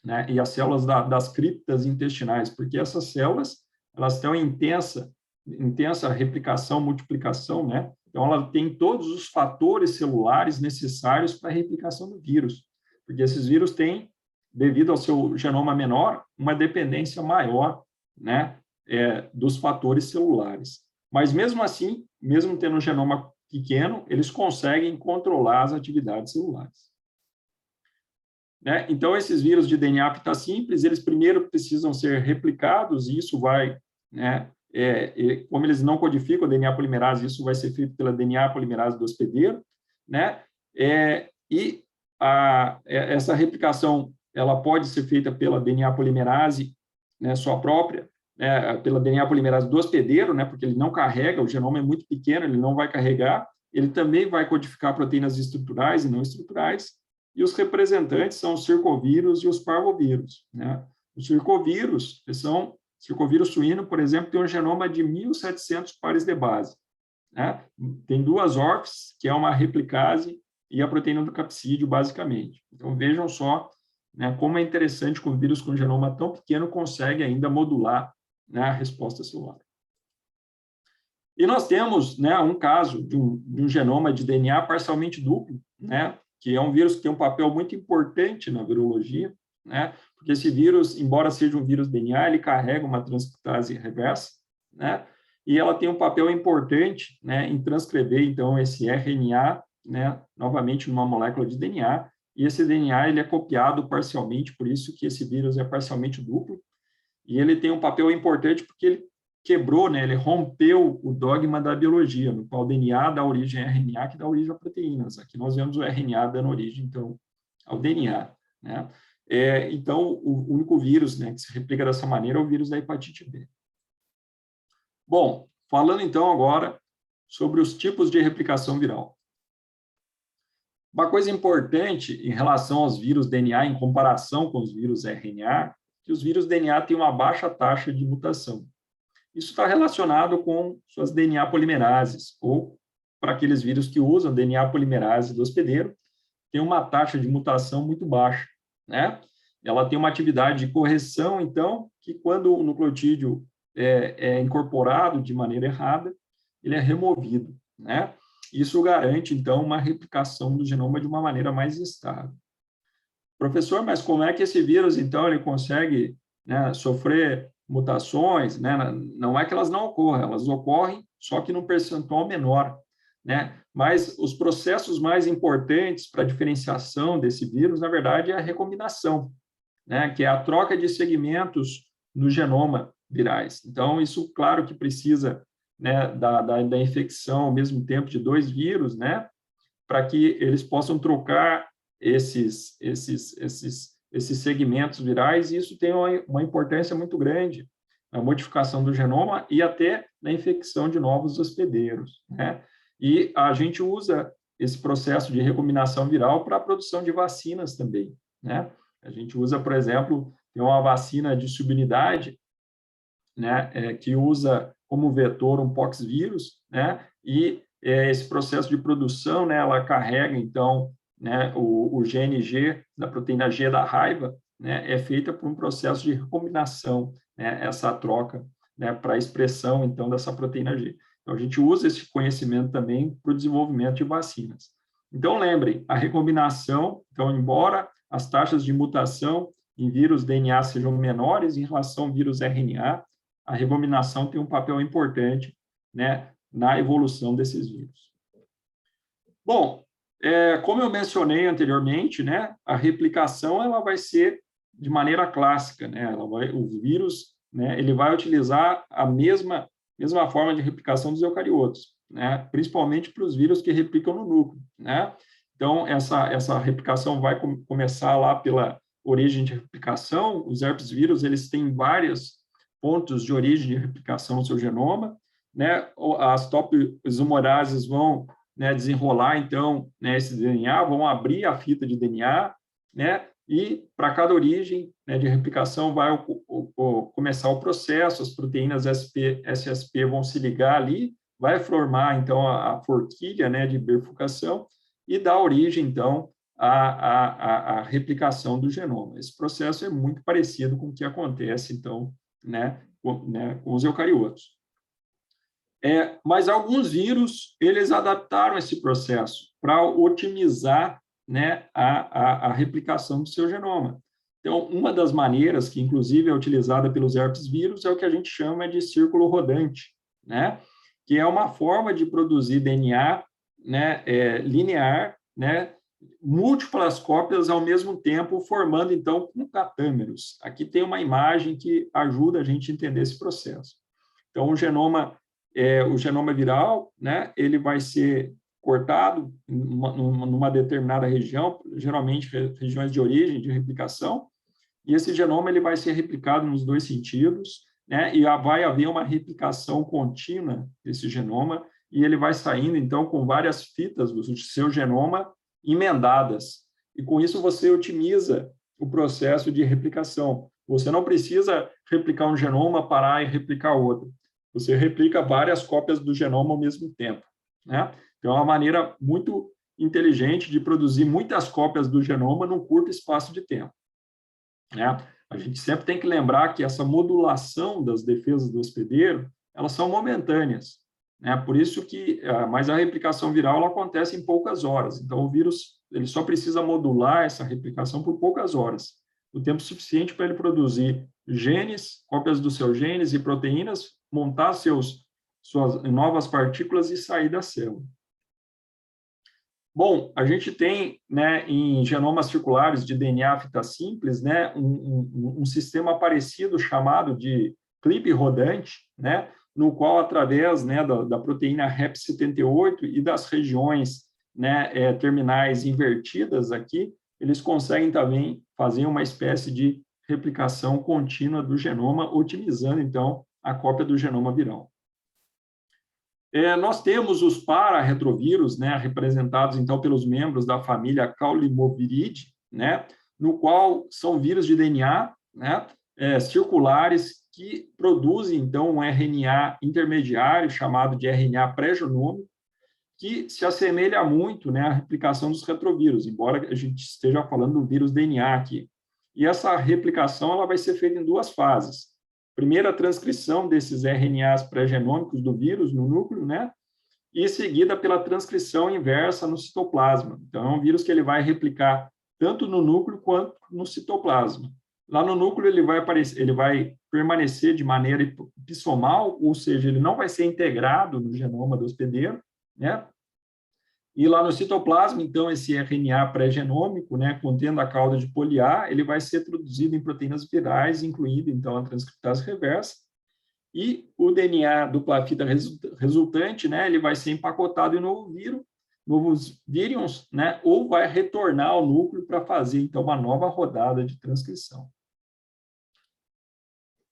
Speaker 2: né, e as células das criptas intestinais, porque essas células elas têm uma intensa replicação, multiplicação, né? Então, ela tem todos os fatores celulares necessários para a replicação do vírus, porque esses vírus têm, devido ao seu genoma menor, uma dependência maior, né, dos fatores celulares. Mas, mesmo assim, mesmo tendo um genoma pequeno, eles conseguem controlar as atividades celulares. Então, esses vírus de DNA pita simples, eles primeiro precisam ser replicados, e isso vai, né, como eles não codificam a DNA polimerase, isso vai ser feito pela DNA polimerase do hospedeiro, né? Essa replicação ela pode ser feita pela DNA polimerase, né, sua própria, né, pela DNA polimerase do hospedeiro, né, porque ele não carrega, o genoma é muito pequeno, ele não vai carregar, ele também vai codificar proteínas estruturais e não estruturais, e os representantes são os circovírus e os parvovírus, né? Os circovírus, circovírus suíno, por exemplo, tem um genoma de 1.700 pares de base, né? Tem duas ORFs, que é uma replicase, e a proteína do capsídeo, basicamente. Então, vejam só, né, como é interessante que um vírus com genoma tão pequeno consegue ainda modular, né, a resposta celular. E nós temos, né, um caso de um genoma de DNA parcialmente duplo, né, que é um vírus que tem um papel muito importante na virologia, né, porque esse vírus, embora seja um vírus DNA, ele carrega uma transcriptase reversa, né, e ela tem um papel importante, né, em transcrever, então, esse RNA, né, novamente numa molécula de DNA, e esse DNA ele é copiado parcialmente, por isso que esse vírus é parcialmente duplo, e ele tem um papel importante porque ele quebrou, né, ele rompeu o dogma da biologia, no qual o DNA dá origem a RNA, que dá origem a proteínas. Aqui nós vemos o RNA dando origem, então, ao DNA, né? Então, o único vírus, né, que se replica dessa maneira é o vírus da hepatite B. Bom, falando então agora sobre os tipos de replicação viral. Uma coisa importante em relação aos vírus DNA em comparação com os vírus RNA, que os vírus DNA têm uma baixa taxa de mutação. Isso está relacionado com suas DNA polimerases, ou para aqueles vírus que usam DNA polimerase do hospedeiro, tem uma taxa de mutação muito baixa, né? Ela tem uma atividade de correção, então, que quando o nucleotídeo é incorporado de maneira errada, ele é removido, né? Isso garante, então, uma replicação do genoma de uma maneira mais estável. Professor, mas como é que esse vírus, então, ele consegue, né, sofrer mutações, né? Não é que elas não ocorram, elas ocorrem, só que num percentual menor, né? Mas os processos mais importantes para a diferenciação desse vírus, na verdade, é a recombinação, né? Que é a troca de segmentos no genoma virais. Então, isso, claro que precisa, né, da infecção ao mesmo tempo de dois vírus, né? Para que eles possam trocar esses segmentos virais, e isso tem uma importância muito grande na modificação do genoma e até na infecção de novos hospedeiros, né? E a gente usa esse processo de recombinação viral para a produção de vacinas também, né? A gente usa, por exemplo, tem uma vacina de subunidade, né, que usa como vetor um poxvírus, né? E esse processo de produção, né, ela carrega, então, né, o gene G, da proteína G da raiva, né, é feita por um processo de recombinação, né, essa troca, né, para a expressão, então, dessa proteína G. Então, a gente usa esse conhecimento também para o desenvolvimento de vacinas. Então, lembrem, a recombinação, então, embora as taxas de mutação em vírus DNA sejam menores em relação ao vírus RNA, a recombinação tem um papel importante, né, na evolução desses vírus. Bom, como eu mencionei anteriormente, né, a replicação ela vai ser de maneira clássica, né, o vírus, né, ele vai utilizar a mesma forma de replicação dos eucariotos, né, principalmente para os vírus que replicam no núcleo, né. Então, essa replicação vai começar lá pela origem de replicação. Os herpes vírus, eles têm vários pontos de origem de replicação no seu genoma, né, as topoisomerases vão, né, desenrolar, então, né, esse DNA, vão abrir a fita de DNA, né, e para cada origem, né, de replicação vai começar o processo, as proteínas SSP vão se ligar ali, vai formar, então, a forquilha, né, de bifurcação e dar origem, então, à replicação do genoma. Esse processo é muito parecido com o que acontece, então, né, com os eucariotos. Mas alguns vírus, eles adaptaram esse processo para otimizar, né, a replicação do seu genoma. Então, uma das maneiras, que inclusive é utilizada pelos herpes vírus, é o que a gente chama de círculo rodante, né, que é uma forma de produzir DNA, né, linear, né, múltiplas cópias ao mesmo tempo, formando, então, catâmeros. Aqui tem uma imagem que ajuda a gente a entender esse processo. Então, o genoma viral, né, ele vai ser cortado numa determinada região, geralmente regiões de origem, de replicação, e esse genoma ele vai ser replicado nos dois sentidos, né, e vai haver uma replicação contínua desse genoma, e ele vai saindo, então, com várias fitas do seu genoma emendadas. E, com isso, você otimiza o processo de replicação. Você não precisa replicar um genoma, parar e replicar outro. Você replica várias cópias do genoma ao mesmo tempo, né? Então, é uma maneira muito inteligente de produzir muitas cópias do genoma num curto espaço de tempo, né? A gente sempre tem que lembrar que essa modulação das defesas do hospedeiro, elas são momentâneas, né? Por isso que, mas a replicação viral ela acontece em poucas horas. Então, o vírus ele só precisa modular essa replicação por poucas horas, o tempo suficiente para ele produzir genes, cópias dos seus genes e proteínas, montar seus suas novas partículas e sair da célula. Bom, a gente tem, né, em genomas circulares de DNA fita simples, né, um sistema parecido chamado de clipe rodante, né, no qual, através, né, da proteína Rep78 e das regiões, né, terminais invertidas aqui, eles conseguem também fazer uma espécie de replicação contínua do genoma, otimizando, então, a cópia do genoma viral. Nós temos os pararetrovírus, né, representados, então, pelos membros da família Caulimoviridae, né, no qual são vírus de DNA, né, circulares que produzem, então, um RNA intermediário, chamado de RNA pré-genômico, que se assemelha muito, né, à replicação dos retrovírus, embora a gente esteja falando do vírus DNA aqui. E essa replicação ela vai ser feita em duas fases. Primeiro, a transcrição desses RNAs pré-genômicos do vírus no núcleo, né? E seguida pela transcrição inversa no citoplasma. Então, é um vírus que ele vai replicar tanto no núcleo quanto no citoplasma. Lá no núcleo, ele vai permanecer de maneira epissomal, ou seja, ele não vai ser integrado no genoma do hospedeiro, né? E lá no citoplasma, então, esse RNA pré-genômico, né, contendo a cauda de poliA, ele vai ser traduzido em proteínas virais, incluindo, então, a transcriptase reversa, e o DNA dupla fita resultante, né, ele vai ser empacotado em novos vírions, né, ou vai retornar ao núcleo para fazer, então, uma nova rodada de transcrição.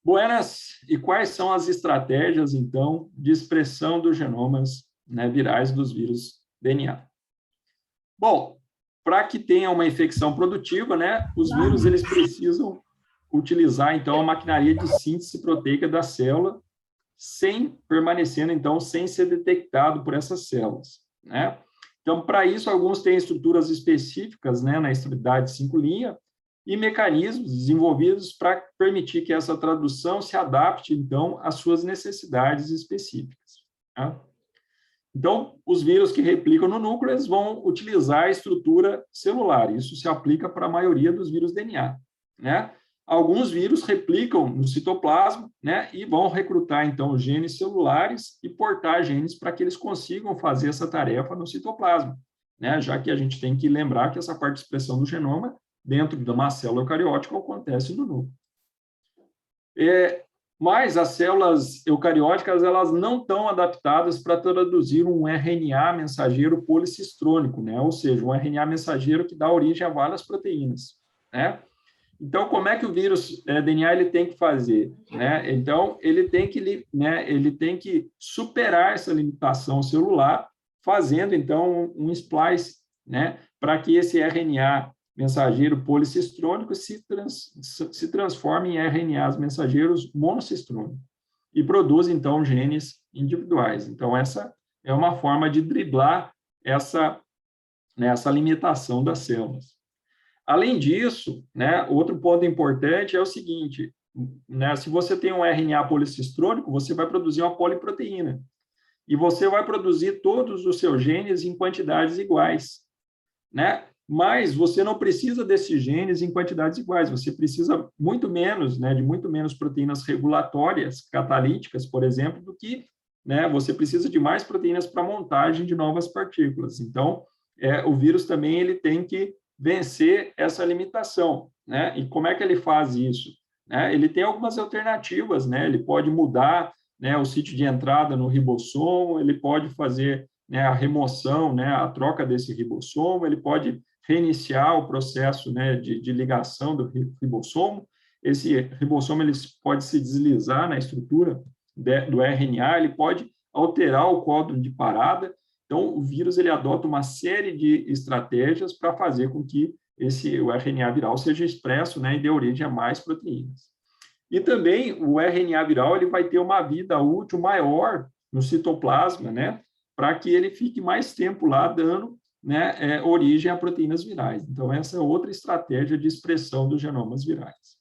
Speaker 2: Buenas, e quais são as estratégias, então, de expressão dos genomas, né, virais dos vírus DNA? Bom, para que tenha uma infecção produtiva, né, os vírus eles precisam utilizar, então, a maquinaria de síntese proteica da célula, permanecendo, então, sem ser detectado por essas células, né? Então, para isso, alguns têm estruturas específicas, né, na extremidade 5' e mecanismos desenvolvidos para permitir que essa tradução se adapte, então, às suas necessidades específicas, tá? Então, os vírus que replicam no núcleo, eles vão utilizar a estrutura celular. Isso se aplica para a maioria dos vírus DNA, né? Alguns vírus replicam no citoplasma, né? E vão recrutar, então, genes celulares e portar genes para que eles consigam fazer essa tarefa no citoplasma, né? Já que a gente tem que lembrar que essa parte de expressão do genoma, dentro de uma célula eucariótica, acontece no núcleo. Mas as células eucarióticas elas não estão adaptadas para traduzir um RNA mensageiro policistrônico, né? Ou seja, um RNA mensageiro que dá origem a várias proteínas, né? Então, como é que o vírus DNA ele tem que fazer, né? Então, ele tem que superar essa limitação celular, fazendo, então, um splice, né? Para que esse RNA mensageiro policistrônico se transforma em RNAs mensageiros monocistrônicos e produz, então, genes individuais. Então, essa é uma forma de driblar essa limitação das células. Além disso, né, outro ponto importante é o seguinte, né, se você tem um RNA policistrônico, você vai produzir uma poliproteína e você vai produzir todos os seus genes em quantidades iguais, né? Mas você não precisa desses genes em quantidades iguais, você precisa muito menos, né, de muito menos proteínas regulatórias, catalíticas, por exemplo, do que, né, você precisa de mais proteínas para montagem de novas partículas. Então, o vírus também ele tem que vencer essa limitação, né? E como é que ele faz isso? Ele tem algumas alternativas, né? Ele pode mudar, né, o sítio de entrada no ribossomo, ele pode fazer, né, a remoção, né, a troca desse ribossomo, ele pode reiniciar o processo, né, de ligação do ribossomo. Esse ribossomo ele pode se deslizar na estrutura do RNA, ele pode alterar o códon de parada. Então, o vírus ele adota uma série de estratégias para fazer com que o RNA viral seja expresso, né, e dê origem a mais proteínas. E também o RNA viral ele vai ter uma vida útil maior no citoplasma, né, para que ele fique mais tempo lá dando, né, origem a proteínas virais. Então, essa é outra estratégia de expressão dos genomas virais.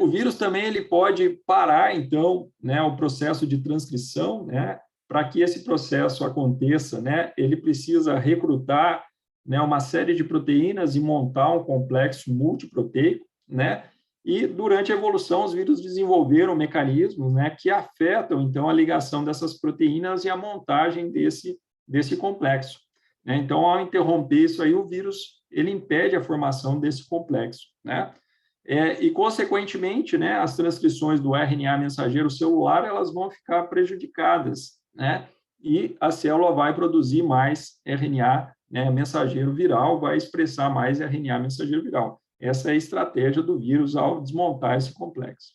Speaker 2: O vírus também ele pode parar, então, né, o processo de transcrição, né, para que esse processo aconteça, né, ele precisa recrutar, né, uma série de proteínas e montar um complexo multiproteico, né, E, durante a evolução, os vírus desenvolveram mecanismos, né, que afetam, então, a ligação dessas proteínas e a montagem desse complexo, né? Então, ao interromper isso aí, o vírus ele impede a formação desse complexo, né? E, consequentemente, né, as transcrições do RNA mensageiro celular elas vão ficar prejudicadas, né? E a célula vai produzir mais RNA, né, mensageiro viral, vai expressar mais RNA mensageiro viral. Essa é a estratégia do vírus ao desmontar esse complexo,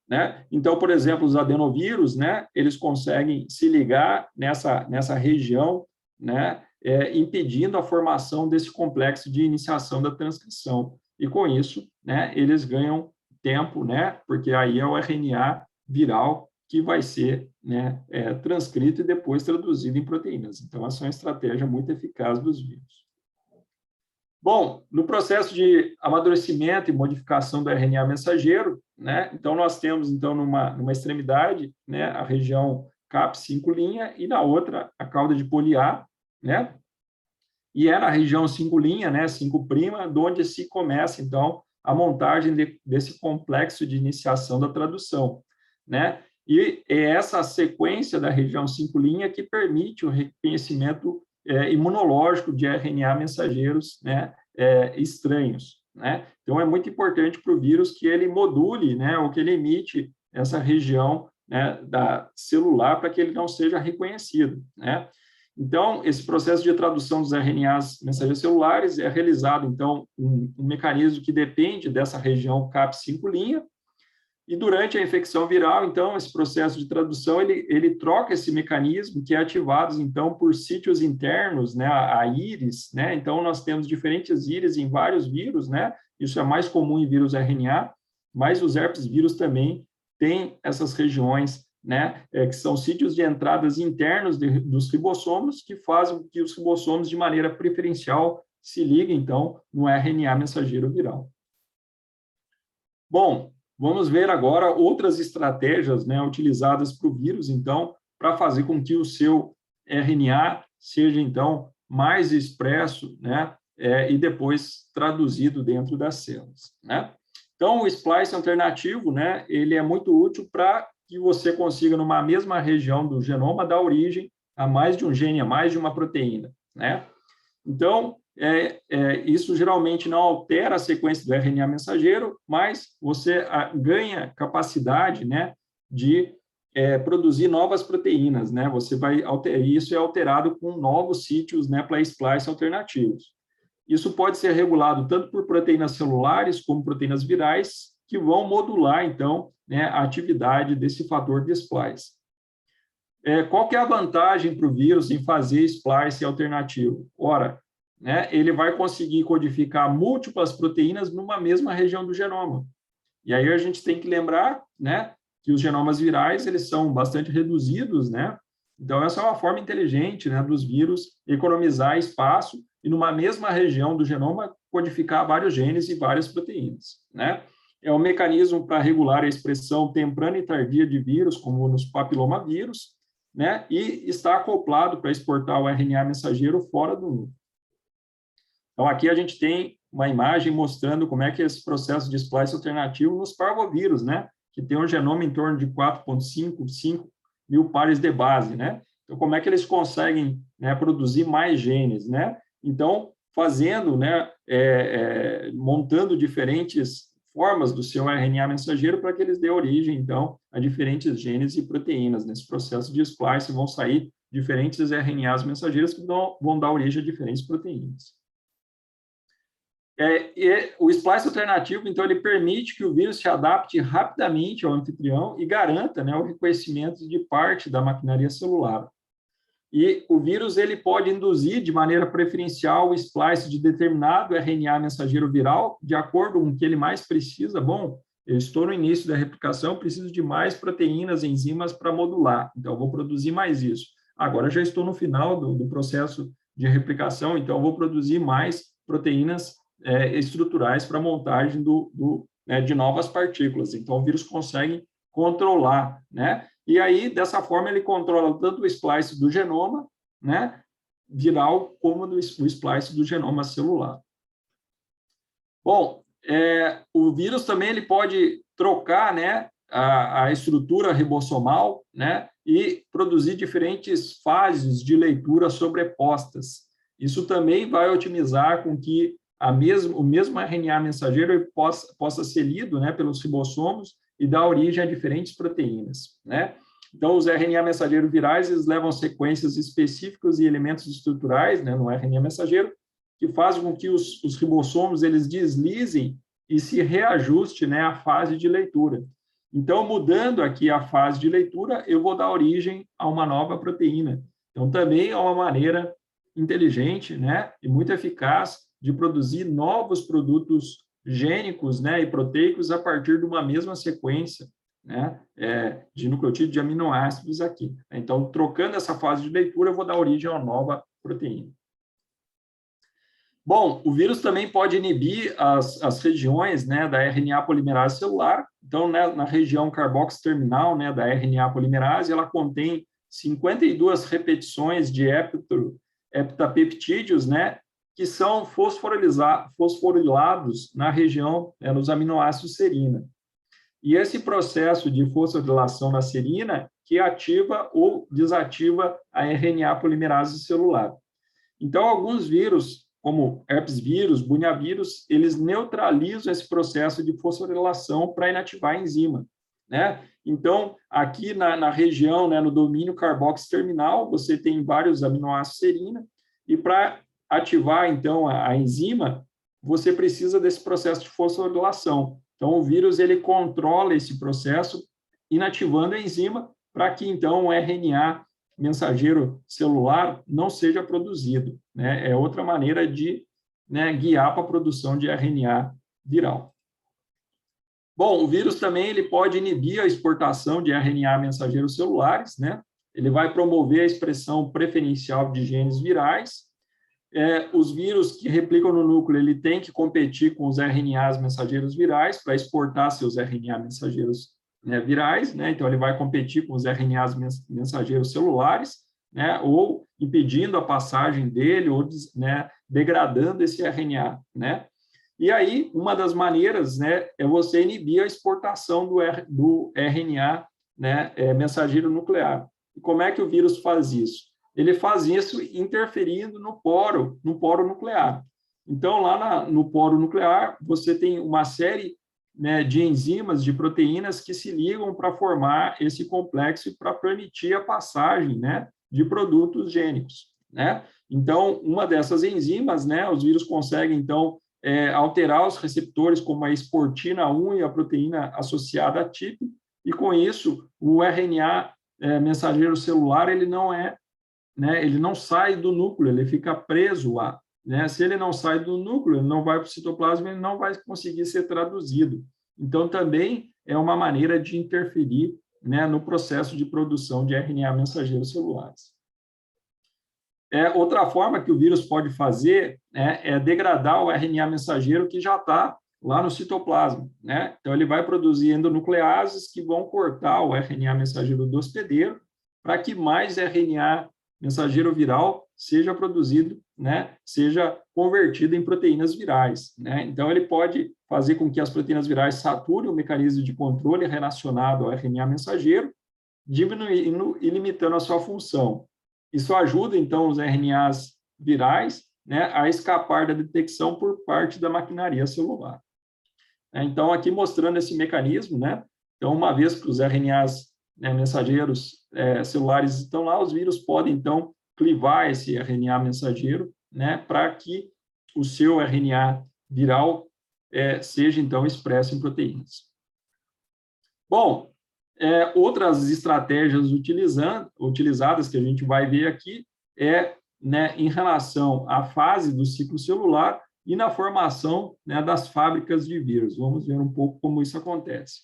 Speaker 2: né? Então, por exemplo, os adenovírus, né, eles conseguem se ligar nessa região, né, impedindo a formação desse complexo de iniciação da transcrição. E, com isso, né, eles ganham tempo, né, porque aí é o RNA viral que vai ser, né, transcrito e depois traduzido em proteínas. Então, essa é uma estratégia muito eficaz dos vírus. Bom, no processo de amadurecimento e modificação do RNA mensageiro, né, então nós temos então numa extremidade, né, a região CAP 5' e na outra a cauda de poli-A, né? E é na região 5', né, 5', de onde se começa então a montagem desse complexo de iniciação da tradução, né? E é essa sequência da região 5' que permite o reconhecimento imunológico de RNA mensageiros, né, estranhos, né? Então, é muito importante para o vírus que ele module, né, ou que ele emite essa região, né, da celular para que ele não seja reconhecido, né? Então, esse processo de tradução dos RNAs mensageiros celulares é realizado, então, um mecanismo que depende dessa região CAP 5', e durante a infecção viral, então, esse processo de tradução, ele troca esse mecanismo que é ativado, então, por sítios internos, né, a íris, né? Então, nós temos diferentes íris em vários vírus, né? Isso é mais comum em vírus RNA, mas os herpes vírus também têm essas regiões, né, que são sítios de entradas internos dos ribossomos, que fazem que os ribossomos, de maneira preferencial, se liguem, então, no RNA mensageiro viral. Bom, vamos ver agora outras estratégias, né, utilizadas para o vírus, então, para fazer com que o seu RNA seja, então, mais expresso, né, e depois traduzido dentro das células, né? Então, o splice alternativo, né, ele é muito útil para que você consiga, numa mesma região do genoma, dar origem a mais de um gene, a mais de uma proteína, né? Então, isso geralmente não altera a sequência do RNA mensageiro, mas você ganha capacidade, né, de produzir novas proteínas, né? Você vai isso é alterado com novos sítios, né, para splice alternativos. Isso pode ser regulado tanto por proteínas celulares como proteínas virais, que vão modular, então, né, a atividade desse fator de splice. Qual que é a vantagem para o vírus em fazer splice alternativo? Ora, né, ele vai conseguir codificar múltiplas proteínas numa mesma região do genoma. E aí a gente tem que lembrar, né, que os genomas virais eles são bastante reduzidos, né? Então, essa é uma forma inteligente, né, dos vírus economizar espaço e, numa mesma região do genoma, codificar vários genes e várias proteínas, né? É um mecanismo para regular a expressão temprana e tardia de vírus, como nos papilomavírus, né? E está acoplado para exportar o RNA mensageiro fora do núcleo. Então, aqui a gente tem uma imagem mostrando como é que é esse processo de splice alternativo nos parvovírus, né? Que tem um genoma em torno de 4,5, 5 mil pares de base, né? Então, como é que eles conseguem, né, produzir mais genes, né? Então, fazendo, né, montando diferentes formas do seu RNA mensageiro para que eles dêem origem, então, a diferentes genes e proteínas. Nesse processo de splice vão sair diferentes RNAs mensageiros que vão dar origem a diferentes proteínas. O splice alternativo, então, ele permite que o vírus se adapte rapidamente ao anfitrião e garanta, né, o reconhecimento de parte da maquinaria celular. E o vírus ele pode induzir de maneira preferencial o splice de determinado RNA mensageiro viral de acordo com o que ele mais precisa. Bom, eu estou no início da replicação, preciso de mais proteínas, enzimas para modular, então eu vou produzir mais isso. Agora já estou no final do processo de replicação, então eu vou produzir mais proteínas estruturais para montagem de novas partículas. Então, o vírus consegue controlar, né? E aí, dessa forma, ele controla tanto o splice do genoma, né, viral, como o splice do genoma celular. Bom, O vírus também ele pode trocar, né, a estrutura ribossomal, né, e produzir diferentes fases de leitura sobrepostas. Isso também vai otimizar com que o mesmo RNA mensageiro possa ser lido, né, pelos ribossomos e dar origem a diferentes proteínas, né? Então, os RNA mensageiros virais, eles levam sequências específicas e elementos estruturais, né, no RNA mensageiro, que fazem com que os ribossomos eles deslizem e se reajuste, né, à fase de leitura. Então, mudando aqui a fase de leitura, eu vou dar origem a uma nova proteína. Então, também é uma maneira inteligente, né, e muito eficaz de produzir novos produtos gênicos, né, e proteicos a partir de uma mesma sequência, né, de nucleotídeo de aminoácidos aqui. Então, trocando essa fase de leitura, eu vou dar origem a uma nova proteína. Bom, o vírus também pode inibir as regiões, né, da RNA polimerase celular. Então, né, na região carboxy-terminal, né, da RNA polimerase, ela contém 52 repetições de heptapeptídeos, né, que são fosforilados na região, nos aminoácidos serina. E esse processo de fosforilação na serina que ativa ou desativa a RNA polimerase celular. Então, alguns vírus, como herpes vírus, bunhavírus, eles neutralizam esse processo de fosforilação para inativar a enzima, né? Então, aqui na região, né, no domínio carboxy-terminal, você tem vários aminoácidos serina, e para ativar, então, a enzima, você precisa desse processo de fosforilação. Então, o vírus, ele controla esse processo, inativando a enzima, para que, então, o RNA mensageiro celular não seja produzido, né? É outra maneira de, né, guiar para a produção de RNA viral. Bom, o vírus também ele pode inibir a exportação de RNA mensageiros celulares, né? Ele vai promover a expressão preferencial de genes virais. Os vírus que replicam no núcleo, ele tem que competir com os RNAs mensageiros virais para exportar seus RNA mensageiros, né, virais, né? Então, ele vai competir com os RNAs mensageiros celulares, né, ou impedindo a passagem dele, ou, né, degradando esse RNA, né? E aí, uma das maneiras, né, é você inibir a exportação do RNA, né, mensageiro nuclear. E como é que o vírus faz isso? Ele faz isso interferindo no poro nuclear. Então, lá no poro nuclear, você tem uma série, né, de enzimas, de proteínas que se ligam para formar esse complexo e para permitir a passagem, né, de produtos gênicos, né? Então, uma dessas enzimas, né, os vírus conseguem, então, alterar os receptores como a exportina 1 e a proteína associada a TIP, e com isso, o RNA mensageiro celular, ele não sai do núcleo, ele fica preso lá. Né? Se ele não sai do núcleo, ele não vai para o citoplasma, ele não vai conseguir ser traduzido. Então, também é uma maneira de interferir, né, no processo de produção de RNA mensageiros celulares. Outra forma que o vírus pode fazer, né, é degradar o RNA mensageiro que já está lá no citoplasma. Né? Então, ele vai produzir endonucleases que vão cortar o RNA mensageiro do hospedeiro para que mais RNA mensageiro viral seja produzido, né, seja convertido em proteínas virais. Né? Então, ele pode fazer com que as proteínas virais saturem o mecanismo de controle relacionado ao RNA mensageiro, diminuindo e limitando a sua função. Isso ajuda, então, os RNAs virais, né, a escapar da detecção por parte da maquinaria celular. Então, aqui mostrando esse mecanismo, né? Então, uma vez que os RNAs, né, mensageiros celulares estão lá, os vírus podem, então, clivar esse RNA mensageiro, né, para que o seu RNA viral seja, então, expresso em proteínas. Bom, outras estratégias utilizadas que a gente vai ver aqui né, em relação à fase do ciclo celular e na formação, né, das fábricas de vírus. Vamos ver um pouco como isso acontece.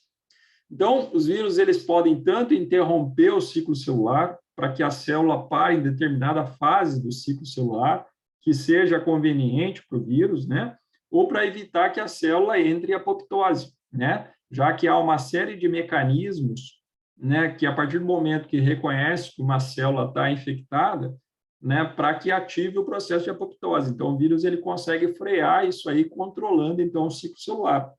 Speaker 2: Então, os vírus eles podem tanto interromper o ciclo celular para que a célula pare em determinada fase do ciclo celular, que seja conveniente para o vírus, né? Ou para evitar que a célula entre em apoptose, né? Já que há uma série de mecanismos, né, que a partir do momento que reconhece que uma célula está infectada, né, para que ative o processo de apoptose. Então, o vírus ele consegue frear isso aí, controlando, então, o ciclo celular,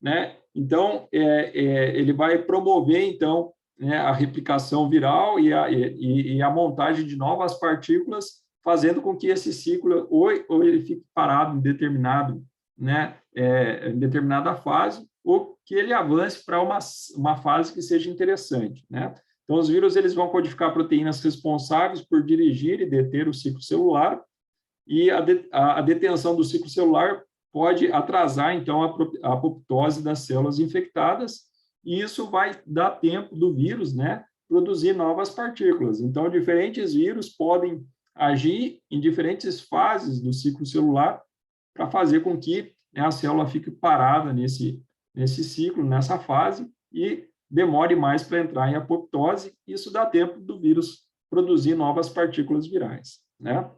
Speaker 2: né? Então, ele vai promover, então, né, a replicação viral e a montagem de novas partículas, fazendo com que esse ciclo ou ele fique parado em determinado, né, em determinada fase, ou que ele avance para uma fase que seja interessante, né? Então, os vírus eles vão codificar proteínas responsáveis por dirigir e deter o ciclo celular, e a detenção do ciclo celular pode atrasar, então, a apoptose das células infectadas, e isso vai dar tempo do vírus, né, produzir novas partículas. Então, diferentes vírus podem agir em diferentes fases do ciclo celular para fazer com que, né, a célula fique parada nesse ciclo, nessa fase, e demore mais para entrar em apoptose. Isso dá tempo do vírus produzir novas partículas virais, né?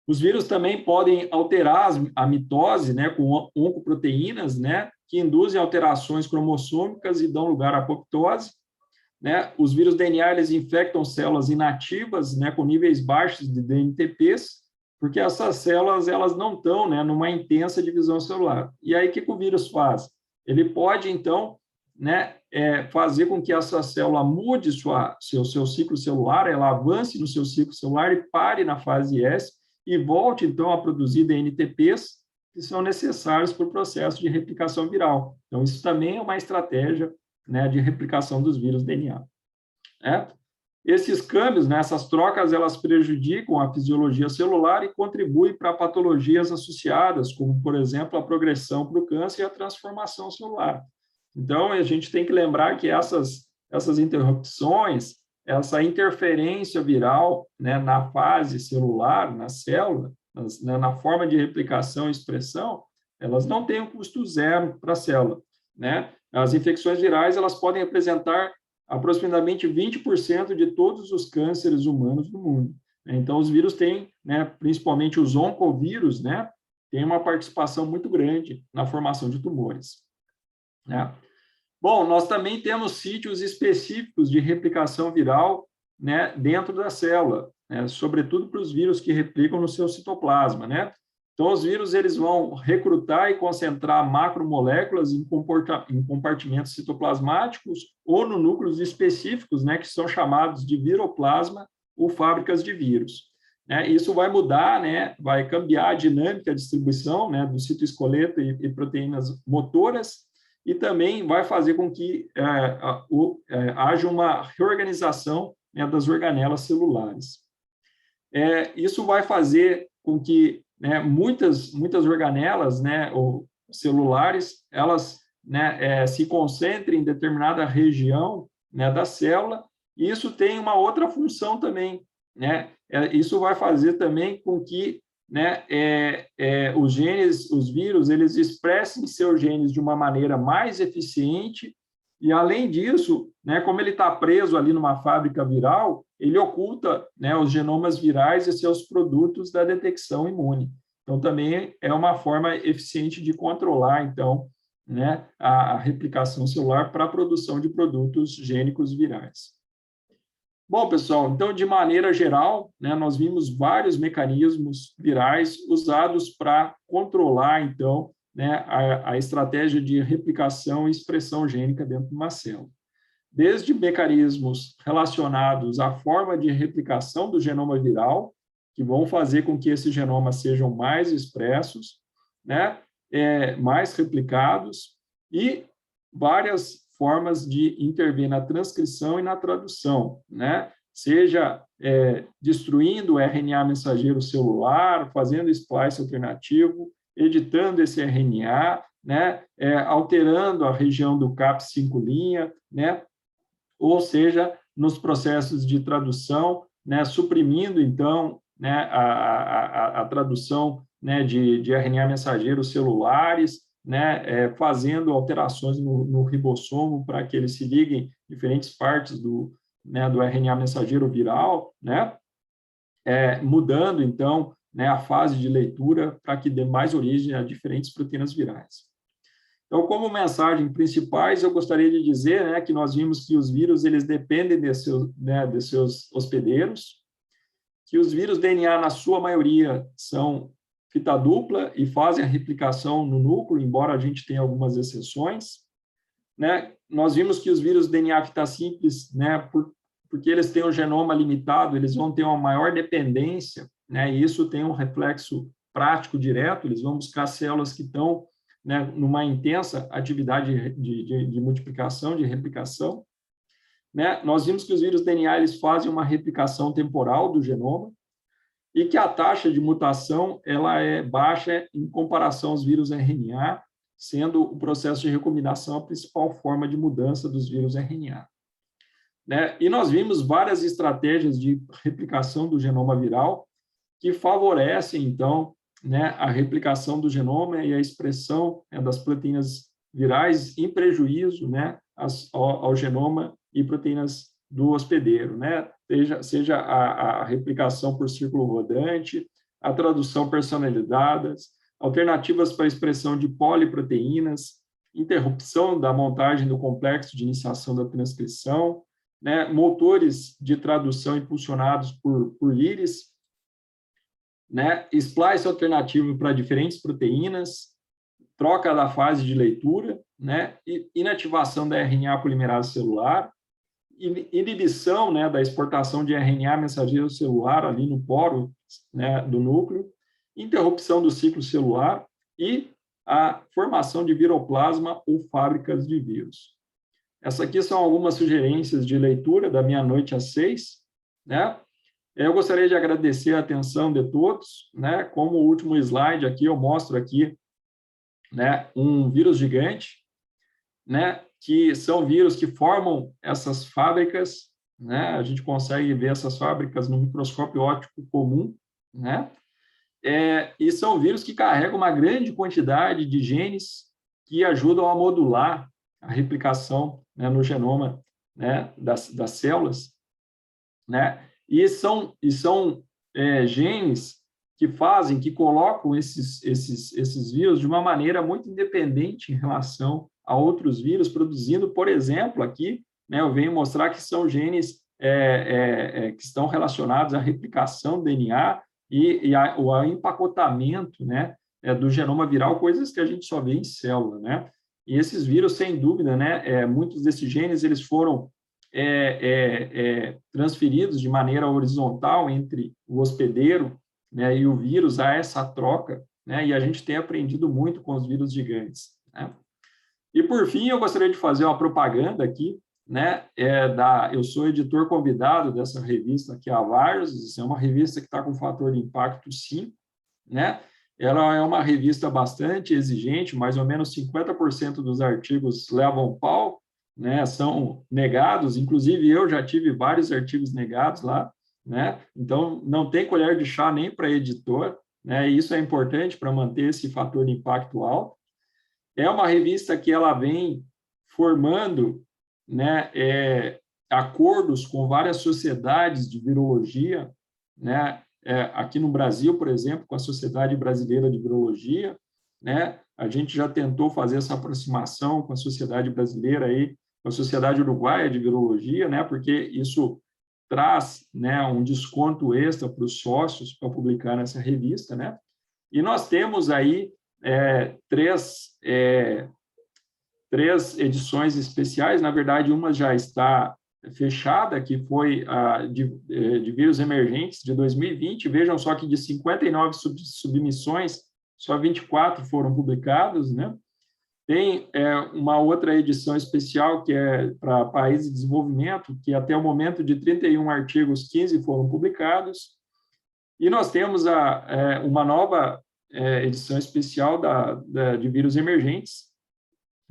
Speaker 2: Os vírus também podem alterar a mitose, né, com oncoproteínas, né, que induzem alterações cromossômicas e dão lugar à apoptose, né? Os vírus DNA eles infectam células inativas, né, com níveis baixos de DNTPs, porque essas células elas não estão, né, numa intensa divisão celular. E aí o que o vírus faz? Ele pode então, né, fazer com que essa célula mude seu ciclo celular, ela avance no seu ciclo celular e pare na fase S e volte então a produzir DNTPs que são necessários para o processo de replicação viral. Então isso também é uma estratégia, né, de replicação dos vírus DNA. Esses câmbios, né, essas trocas, elas prejudicam a fisiologia celular e contribuem para patologias associadas, como, por exemplo, a progressão para o câncer e a transformação celular. Então, a gente tem que lembrar que essas interrupções, essa interferência viral, né, na fase celular, na célula, na forma de replicação e expressão, elas não têm um custo zero para a célula, né? As infecções virais, elas podem apresentar aproximadamente 20% de todos os cânceres humanos do mundo. Então, os vírus têm, né, principalmente os oncovírus, né, têm uma participação muito grande na formação de tumores, né? Bom, nós também temos sítios específicos de replicação viral, né, dentro da célula, né, sobretudo para os vírus que replicam no seu citoplasma, né? Então, os vírus eles vão recrutar e concentrar macromoléculas em compartimentos citoplasmáticos ou no núcleos específicos, né, que são chamados de viroplasma ou fábricas de vírus. Isso vai mudar, né, vai cambiar a dinâmica de distribuição, né, do citoesqueleto e proteínas motoras, e também vai fazer com que haja uma reorganização, né, das organelas celulares. Isso vai fazer com que, né, muitas organelas, né, ou celulares, elas, né, se concentrem em determinada região, né, da célula, e isso tem uma outra função também, né? Isso vai fazer também com que, né, os genes, os vírus, eles expressem seus genes de uma maneira mais eficiente, e além disso, né, como ele está preso ali numa fábrica viral, ele oculta, né, os genomas virais e seus produtos da detecção imune. Então, também é uma forma eficiente de controlar, então, né, a replicação celular para a produção de produtos gênicos virais. Bom, pessoal, então, de maneira geral, né, nós vimos vários mecanismos virais usados para controlar, então, né, a estratégia de replicação e expressão gênica dentro de uma célula. Desde mecanismos relacionados à forma de replicação do genoma viral, que vão fazer com que esses genomas sejam mais expressos, né, mais replicados, e várias formas de intervir na transcrição e na tradução, né, seja destruindo o RNA mensageiro celular, fazendo splice alternativo, editando esse RNA, né, alterando a região do CAP5', né, ou seja, nos processos de tradução, né, suprimindo, então, né, a tradução, né, de RNA mensageiros celulares, né, fazendo alterações no ribossomo para que eles se liguem em diferentes partes do RNA mensageiro viral, né, mudando, então, né, a fase de leitura para que dê mais origem a diferentes proteínas virais. Então, como mensagens principais, eu gostaria de dizer, né, que nós vimos que os vírus eles dependem de seus hospedeiros, que os vírus DNA, na sua maioria, são fita dupla e fazem a replicação no núcleo, embora a gente tenha algumas exceções, né? Nós vimos que os vírus DNA fita simples, né, porque eles têm um genoma limitado, eles vão ter uma maior dependência, né, e isso tem um reflexo prático direto, eles vão buscar células que estão, né, numa intensa atividade de multiplicação, de replicação, né? Nós vimos que os vírus DNA eles fazem uma replicação temporal do genoma e que a taxa de mutação ela é baixa em comparação aos vírus RNA, sendo o processo de recombinação a principal forma de mudança dos vírus RNA. Né? E nós vimos várias estratégias de replicação do genoma viral que favorecem, então, né, a replicação do genoma e a expressão, né, das proteínas virais em prejuízo, né, ao genoma e proteínas do hospedeiro, né? Seja a replicação por círculo rodante, a tradução personalizadas, alternativas para a expressão de poliproteínas, interrupção da montagem do complexo de iniciação da transcrição, né? Motores de tradução impulsionados por íris, né? Splice alternativo para diferentes proteínas, troca da fase de leitura, né? Inativação da RNA polimerase celular, inibição, né, da exportação de RNA mensageiro celular ali no poro, né, do núcleo, interrupção do ciclo celular e a formação de viroplasma ou fábricas de vírus. Essas aqui são algumas sugerências de leitura da minha noite às 6, né? Eu gostaria de agradecer a atenção de todos, né? Como último slide aqui, eu mostro aqui, né, um vírus gigante, né, que são vírus que formam essas fábricas, né? A gente consegue ver essas fábricas no microscópio óptico comum, né? E são vírus que carregam uma grande quantidade de genes que ajudam a modular a replicação, né, no genoma, né, das células, né? E são genes que colocam esses vírus de uma maneira muito independente em relação a outros vírus, produzindo, por exemplo, aqui, né, eu venho mostrar que são genes que estão relacionados à replicação do DNA e ao empacotamento, né, do genoma viral, coisas que a gente só vê em célula, né? E esses vírus, sem dúvida, né, muitos desses genes eles foram transferidos de maneira horizontal entre o hospedeiro, né, e o vírus, há essa troca, né, e a gente tem aprendido muito com os vírus gigantes, né? E, por fim, eu gostaria de fazer uma propaganda aqui, né, eu sou editor convidado dessa revista aqui, a Varus, é uma revista que está com fator de impacto 5, né? Ela é uma revista bastante exigente, mais ou menos 50% dos artigos levam pau, né, são negados, inclusive eu já tive vários artigos negados lá, né? Então, não tem colher de chá nem para editor, né? E isso é importante para manter esse fator de impacto alto. É uma revista que ela vem formando, né, acordos com várias sociedades de virologia, né? Aqui no Brasil, por exemplo, com a Sociedade Brasileira de Virologia, né? A gente já tentou fazer essa aproximação com a Sociedade Brasileira aí, com a Sociedade Uruguaia de Virologia, né? Porque isso traz, né, um desconto extra para os sócios para publicar nessa revista, né? E nós temos aí três edições especiais, na verdade, uma já está fechada, que foi a de vírus emergentes de 2020, vejam só que de 59 submissões, só 24 foram publicados, né? Tem uma outra edição especial que é para países de desenvolvimento, que até o momento de 31 artigos, 15 foram publicados, e nós temos uma nova edição especial de vírus emergentes,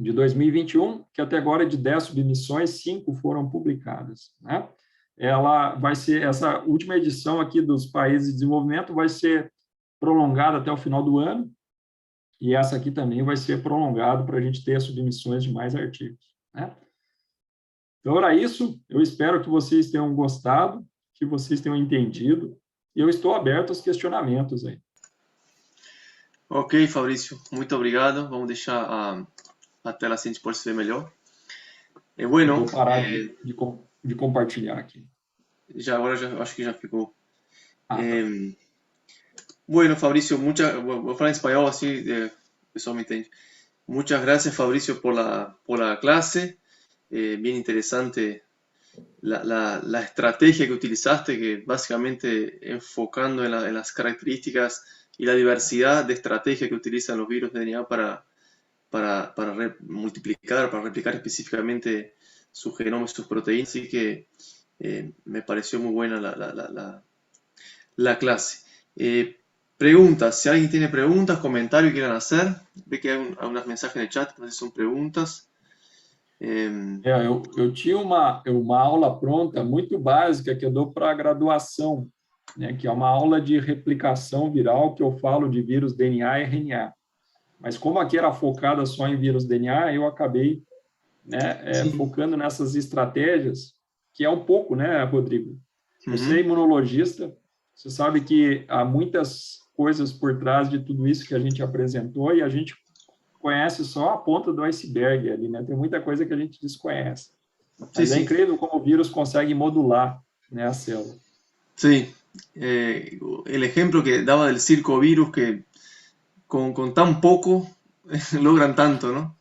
Speaker 2: de 2021, que até agora de 10 submissões, 5 foram publicadas, né? Ela vai ser, essa última edição aqui dos países de desenvolvimento vai ser prolongada até o final do ano, e essa aqui também vai ser prolongada para a gente ter as submissões de mais artigos, né? Então, era isso. Eu espero que vocês tenham gostado, que vocês tenham entendido, e eu estou aberto aos questionamentos aí.
Speaker 1: Ok, Fabrício, muito obrigado. Vamos deixar a tela assim para se ver melhor.
Speaker 2: Bueno, vou parar de compartilhar aqui.
Speaker 1: Agora já acho que já ficou.
Speaker 2: Ah, tá.
Speaker 1: Bueno, Fabricio, voy a hablar en español así, eso me entiende. Muchas gracias, Fabricio, por la clase. Bien interesante la estrategia que utilizaste, que básicamente enfocando en las características y la diversidad de estrategias que utilizan los virus de DNA para multiplicar, para replicar específicamente su genoma y sus proteínas. Así que me pareció muy buena la clase. Preguntas, si alguien tiene preguntas, comentarios que quieran hacer, ve que hay unos mensajes en el chat, no sé si son preguntas.
Speaker 2: Eu tinha uma aula pronta, muito básica, que eu dou para a graduação, né, que é uma aula de replicação viral, que eu falo de vírus DNA e RNA. Mas como aqui era focada só em vírus DNA, eu acabei, né,
Speaker 1: Sí.
Speaker 2: focando nessas estratégias, que é um pouco, né, Rodrigo? Você é
Speaker 1: Ujú.
Speaker 2: imunologista, você sabe que há muitas coisas por trás de tudo isso que a gente apresentou e a gente conhece só a ponta do iceberg ali, né? Tem muita coisa que a gente desconhece.
Speaker 1: Sí,
Speaker 2: Mas é
Speaker 1: sí,
Speaker 2: incrível como o vírus consegue modular, né, a célula.
Speaker 1: sí. El ejemplo que daba del circovirus, que con tan poco logran tanto, ¿no?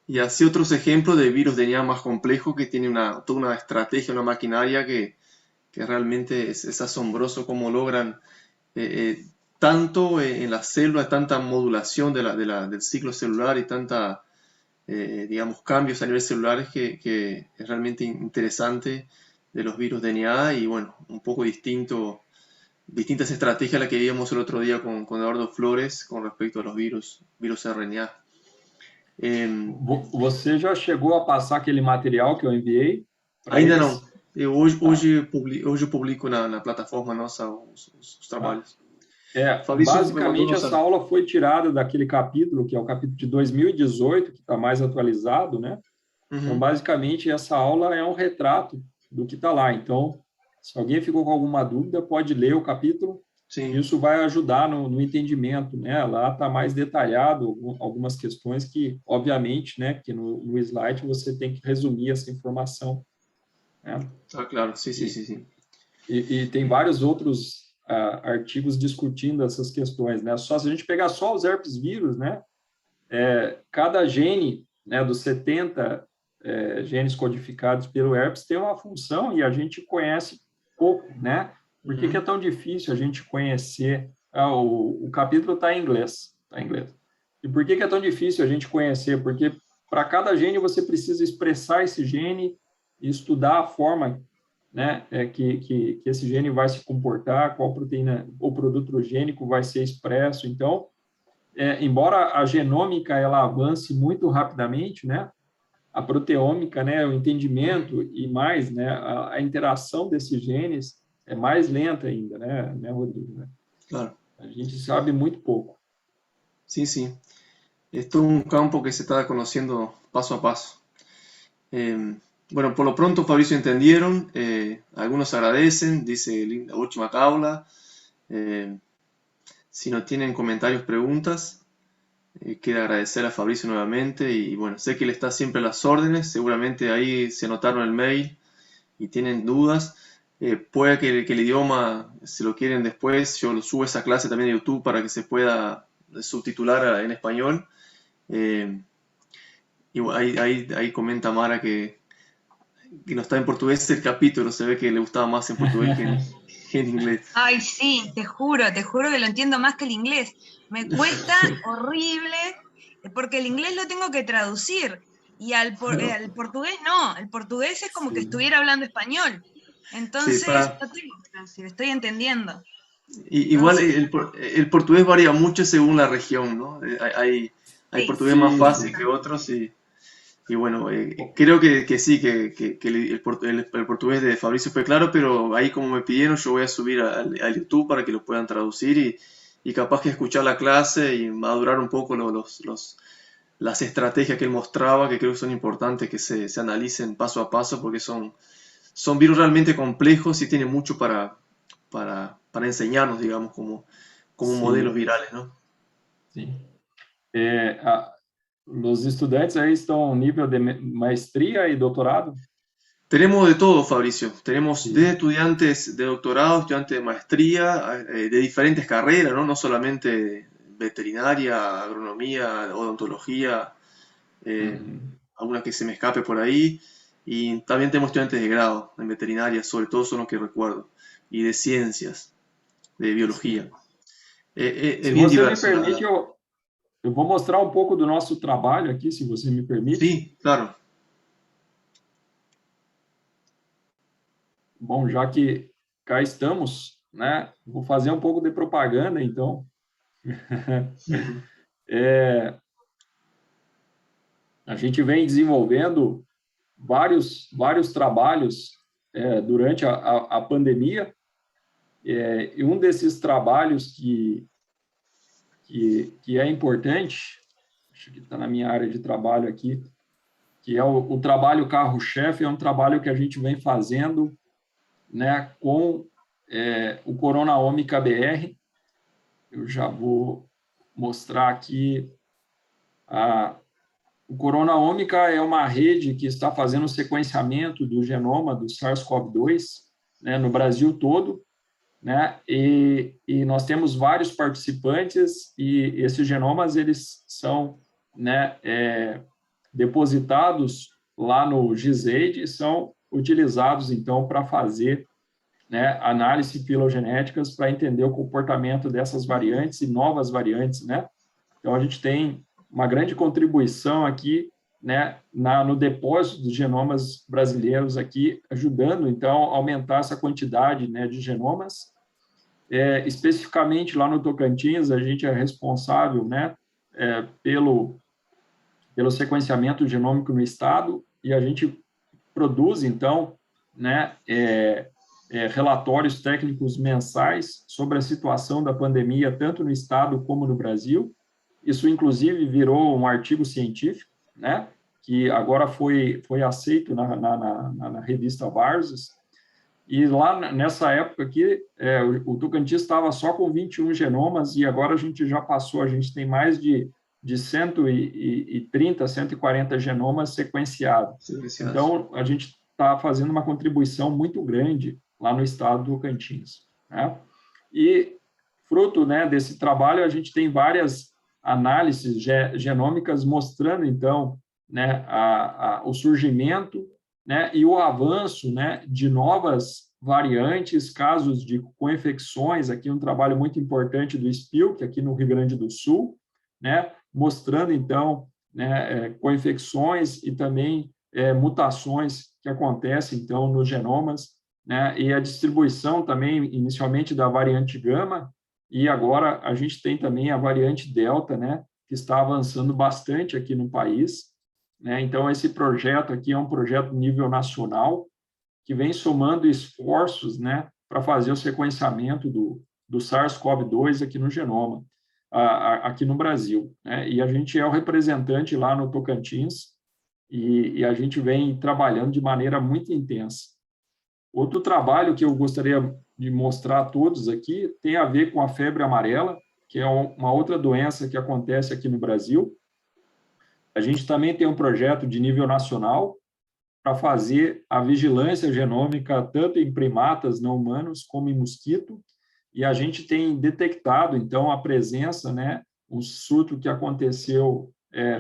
Speaker 1: Y así otros ejemplos de virus de DNA más complejos que tiene toda una estrategia, una maquinaria que realmente es asombroso cómo logran tanto en las células, tanta modulación del ciclo celular y tanta, digamos, cambios a nivel celular que es realmente interesante de los virus DNA y bueno, un poco distintas estrategias a las que vimos el otro día con Eduardo Flores con respecto a los virus RNA.
Speaker 2: Você já chegou a passar aquele material que eu enviei para
Speaker 1: Ainda não.
Speaker 2: eles? Tá.
Speaker 1: Hoje eu publico na plataforma nossa os
Speaker 2: Tá.
Speaker 1: trabalhos. Fabrício me mandou
Speaker 2: Basicamente, essa
Speaker 1: nossa.
Speaker 2: aula foi tirada daquele capítulo, que é o capítulo de 2018, que está mais atualizado, né? Então,
Speaker 1: Uhum.
Speaker 2: basicamente, essa aula é um retrato do que está lá. Então, se alguém ficou com alguma dúvida, pode ler o capítulo, que
Speaker 1: Sim,
Speaker 2: isso vai ajudar no entendimento, né? Lá está mais detalhado algumas questões que, obviamente, né, que no slide você tem que resumir essa informação, né?
Speaker 1: tá claro. Sim, sim,
Speaker 2: E,
Speaker 1: sim, sim.
Speaker 2: e tem vários outros artigos discutindo essas questões, né? Só se a gente pegar só os herpes vírus, né? Cada gene, né, dos 70 genes codificados pelo herpes tem uma função e a gente conhece pouco, né? Por que é
Speaker 1: Uhum.
Speaker 2: tão difícil a gente conhecer? O capítulo está em inglês, tá em inglês. E por que é tão difícil a gente conhecer? Porque para cada gene você precisa expressar esse gene e estudar a forma, né, que esse gene vai se comportar, qual proteína ou produto transgênico vai ser expresso. Então, embora a genômica ela avance muito rapidamente, né, a proteômica, né, o entendimento e mais, né, a interação desses genes é mais lenta ainda, né, Rodrigo? Né?
Speaker 1: Claro.
Speaker 2: A gente sabe muito pouco.
Speaker 1: Sí, sí. Es todo un campo que se está conociendo paso a paso. Bueno, por lo pronto, Fabricio, entendieron. Algunos agradecen, dice la última tabla. Si no tienen comentarios, preguntas, queda agradecer a Fabricio nuevamente. Y bueno, sé que él está siempre a las órdenes. Seguramente ahí se anotaron el mail y tienen dudas. Puede que el idioma, si lo quieren después, yo lo subo esa clase también a YouTube para que se pueda subtitular en español. Y ahí comenta Mara que no está en portugués el capítulo, se ve que le gustaba más en portugués que en inglés.
Speaker 3: Ay, sí, te juro que lo entiendo más que el inglés. Me cuesta horrible, porque el inglés lo tengo que traducir, y al portugués no, el portugués es como que estuviera hablando español. Entonces,
Speaker 1: Sí,
Speaker 3: no tengo que traducir, estoy entendiendo.
Speaker 1: igual
Speaker 3: Entonces,
Speaker 1: el portugués varía mucho según la región, ¿no? Hay
Speaker 3: sí,
Speaker 1: portugués más
Speaker 2: Sim,
Speaker 1: fácil
Speaker 2: sim.
Speaker 1: que otros y bueno, creo que sí, que el portugués de Fabricio fue claro, pero ahí como me pidieron, yo voy a subir al YouTube para que lo puedan traducir y capaz que escuchar la clase y madurar un poco las estrategias que él mostraba, que creo que son importantes que se analicen paso a paso porque son virus realmente complejos y tienen mucho para enseñarnos, digamos, como modelos
Speaker 2: Sim,
Speaker 1: virales, ¿no?
Speaker 2: sim. Os estudantes aí estão no nível de maestria e doutorado?
Speaker 1: Tenemos de todo, Fabricio. Tenemos desde estudiantes de doctorado, estudiantes de maestría, de diferentes carreras, ¿no? No solamente veterinaria, agronomía, odontología, alguna que se me escape por ahí. Y también tenemos estudiantes de grado en veterinaria, sobre todo son los que recuerdo, y de ciencias, de biología.
Speaker 2: Sim.
Speaker 1: Es
Speaker 2: Se
Speaker 1: bien
Speaker 2: você me
Speaker 1: diverso, la
Speaker 2: permite,
Speaker 1: verdad.
Speaker 2: eu vou mostrar um pouco do nosso trabalho aqui, se você me permite.
Speaker 1: Sí, claro.
Speaker 2: Bom, já que cá estamos, né? Vou fazer um pouco de propaganda, então. A gente vem desenvolvendo vários trabalhos durante a pandemia, e um desses trabalhos que é importante, acho que está na minha área de trabalho aqui, que é o trabalho carro-chefe, é um trabalho que a gente vem fazendo, né, com o Coronaômica BR. Eu já vou mostrar aqui. O Coronaômica é uma rede que está fazendo o sequenciamento do genoma do SARS-CoV-2, né, no Brasil todo, né, e nós temos vários participantes, e esses genomas eles são, né, depositados lá no GISAID e são utilizados, então, para fazer, né, análise filogenéticas para entender o comportamento dessas variantes e novas variantes, né? Então, a gente tem uma grande contribuição aqui, né, no depósito dos genomas brasileiros aqui, ajudando, então, a aumentar essa quantidade, né, de genomas. Especificamente lá no Tocantins, a gente é responsável, né, pelo sequenciamento genômico no estado, e a gente produz, então, né, relatórios técnicos mensais sobre a situação da pandemia, tanto no estado como no Brasil. Isso, inclusive, virou um artigo científico, né, que agora foi aceito na revista Varses. E lá, nessa época aqui, o Tocantins estava só com 21 genomas, e agora a gente já passou, a gente tem mais de 130, 140 genomas sequenciados. Então, a gente está fazendo uma contribuição muito grande lá no estado do Tocantins, né? E, fruto, né, desse trabalho, a gente tem várias análises genômicas mostrando, então, né, o surgimento, né, e o avanço, né, de novas variantes, casos de co-infecções, aqui um trabalho muito importante do SPILC, aqui no Rio Grande do Sul, né, mostrando, então, né, co-infecções e também mutações que acontecem, então, nos genomas, né, e a distribuição também, inicialmente, da variante gama, e agora a gente tem também a variante delta, né, que está avançando bastante aqui no país, né? Então, esse projeto aqui é um projeto nível nacional, que vem somando esforços, né, para fazer o sequenciamento do SARS-CoV-2 aqui no genoma, aqui no Brasil, né? E a gente é o representante lá no Tocantins, e a gente vem trabalhando de maneira muito intensa. Outro trabalho que eu gostaria de mostrar a todos aqui tem a ver com a febre amarela, que é uma outra doença que acontece aqui no Brasil. A gente também tem um projeto de nível nacional para fazer a vigilância genômica tanto em primatas não humanos como em mosquito, e a gente tem detectado, então, a presença, né, um surto que aconteceu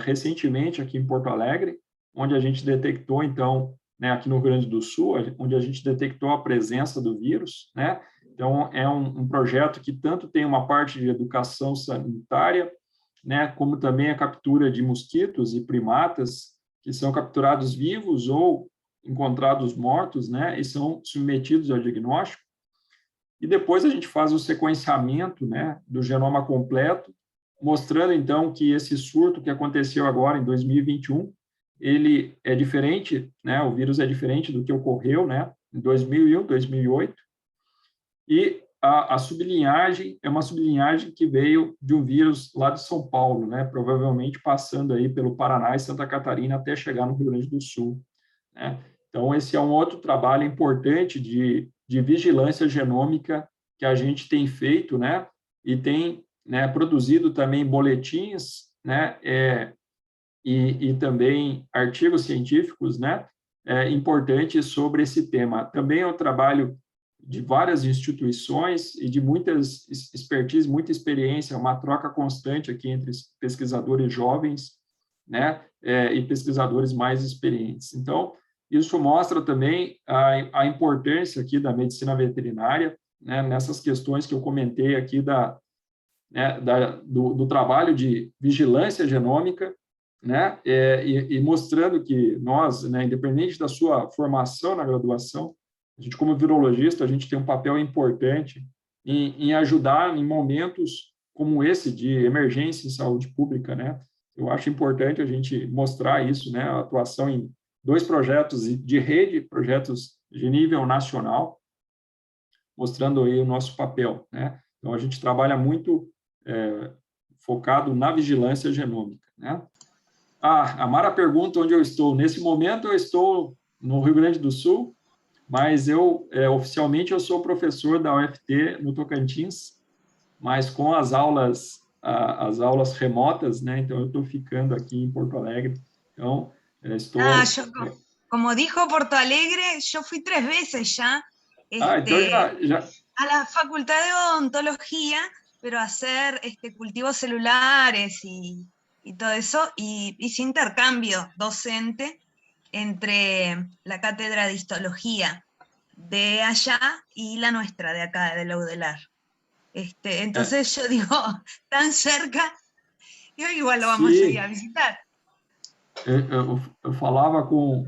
Speaker 2: recentemente aqui em Porto Alegre, onde a gente detectou, então, né, aqui no Rio Grande do Sul, onde a gente detectou a presença do vírus, né? Então, é um projeto que tanto tem uma parte de educação sanitária, né, como também a captura de mosquitos e primatas que são capturados vivos ou encontrados mortos, né, e são submetidos ao diagnóstico. E depois a gente faz o sequenciamento, né, do genoma completo, mostrando, então, que esse surto que aconteceu agora em 2021, ele é diferente, né, o vírus é diferente do que ocorreu, né, em 2001, 2008, e a sublinhagem é uma sublinhagem que veio de um vírus lá de São Paulo, né, provavelmente passando aí pelo Paraná e Santa Catarina até chegar no Rio Grande do Sul, né? Então, esse é um outro trabalho importante de vigilância genômica que a gente tem feito, né, e tem, né, produzido também boletins, né, e também artigos científicos, né, importante sobre esse tema. Também é um trabalho de várias instituições e de muitas expertise, muita experiência, uma troca constante aqui entre pesquisadores jovens, né, e pesquisadores mais experientes. Então, isso mostra também a importância aqui da medicina veterinária, né, nessas questões que eu comentei aqui do trabalho de vigilância genômica, né, e mostrando que nós, né, independente da sua formação na graduação, a gente, como virologista, a gente tem um papel importante em ajudar em momentos como esse de emergência em saúde pública, né? Eu acho importante a gente mostrar isso, né? A atuação em 2 projetos de rede, projetos de nível nacional, mostrando aí o nosso papel, né? Então, a gente trabalha muito focado na vigilância genômica, né? A Mara pergunta onde eu estou. Nesse momento, eu estou no Rio Grande do Sul, mas oficialmente eu sou professor da UFT no Tocantins, mas com as aulas remotas, né? Então eu estou ficando aqui em Porto Alegre. Então estou.
Speaker 3: Como dijo Porto Alegre, yo fui 3 veces ya.
Speaker 2: Então já.
Speaker 3: A la Facultad de Odontología, pero a hacer cultivos celulares y todo eso, y hice intercambio docente entre la cátedra de histología de allá y la nuestra de acá, de la UDELAR. Entonces yo digo, tan cerca, yo igual lo vamos a ir a visitar.
Speaker 2: Eu falava com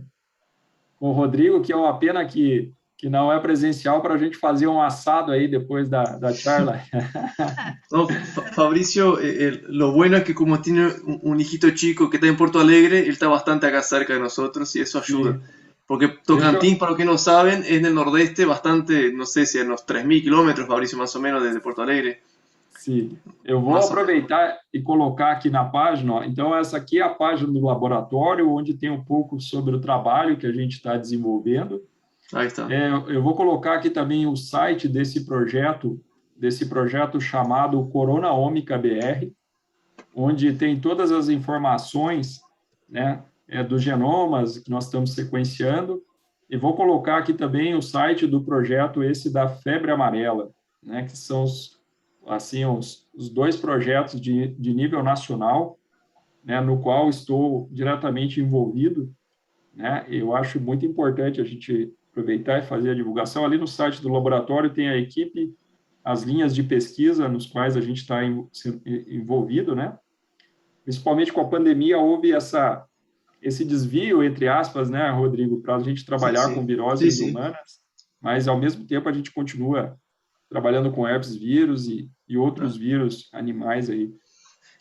Speaker 2: o Rodrigo que é uma pena que não é presencial para a gente fazer um assado aí depois da charla.
Speaker 1: No, Fabricio, lo bueno es que como tiene un hijito chico que está en Porto Alegre, él está bastante acá cerca de nosotros y eso ayuda. Sí. Porque Tocantins, para los que no saben, es en el nordeste, bastante, no sé si a unos 3.000 quilômetros, Fabricio, más o menos, desde Porto Alegre.
Speaker 2: Sim, eu vou aproveitar e colocar aqui na página. Ó. Então, essa aqui é a página do laboratório, onde tem um pouco sobre o trabalho que a gente está desenvolvendo.
Speaker 1: Aí está.
Speaker 2: Eu vou colocar aqui também o site desse projeto chamado Coronaômica BR, onde tem todas as informações, né, dos genomas que nós estamos sequenciando, e vou colocar aqui também o site do projeto esse da febre amarela, né, que são os 2 projetos de nível nacional, né, no qual estou diretamente envolvido, né. Eu acho muito importante a gente aproveitar e fazer a divulgação. Ali no site do laboratório tem a equipe, as linhas de pesquisa nos quais a gente está envolvido, né? Principalmente com a pandemia, houve esse desvio, entre aspas, né, Rodrigo, para a gente trabalhar com viroses humanas, mas, ao mesmo tempo, a gente continua trabalhando com herpes vírus e outros vírus animais aí.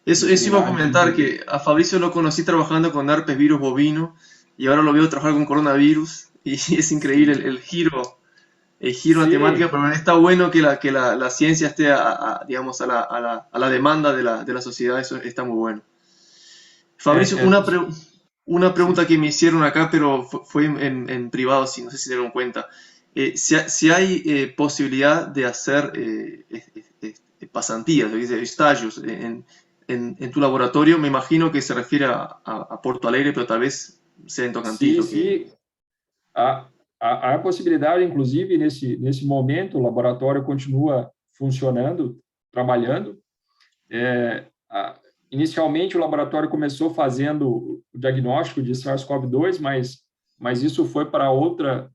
Speaker 1: Eso iba a comentar, que a Fabricio lo conocí trabajando con herpes virus bovino y ahora lo veo trabajar con coronavirus y es increíble el giro la temática, pero está bueno que la ciencia esté digamos, a la demanda de la sociedad. Eso está muy bueno. Fabricio, una pregunta que me hicieron acá, pero fue en privado, no sé si se dieron cuenta. Si hay posibilidad de hacer pasantías, estallos en tu laboratorio, me imagino que se refiere a Porto Alegre, pero tal vez sea en Tocantins.
Speaker 2: Sim. Há possibilidade, inclusive, nesse momento, o laboratório continua funcionando, trabalhando. Inicialmente, o laboratório começou fazendo o diagnóstico de SARS-CoV-2, mas isso foi para outra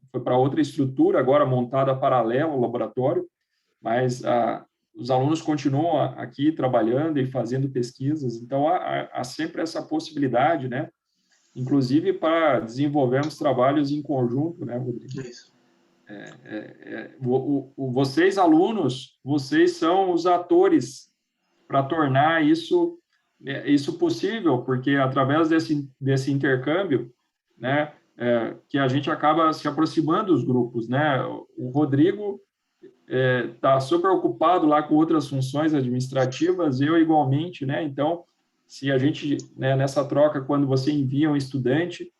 Speaker 2: estrutura, agora montada paralela ao laboratório, mas os alunos continuam aqui trabalhando e fazendo pesquisas, então há sempre essa possibilidade, né? Inclusive para desenvolvermos trabalhos em conjunto, né, Rodrigo?
Speaker 1: Isso.
Speaker 2: Vocês, alunos, vocês são os atores para tornar isso possível, porque através desse intercâmbio, né, que a gente acaba se aproximando dos grupos, né? O Rodrigo está super ocupado lá com outras funções administrativas, eu igualmente, né? Então, se a gente, né, nessa troca, quando você envia um estudante,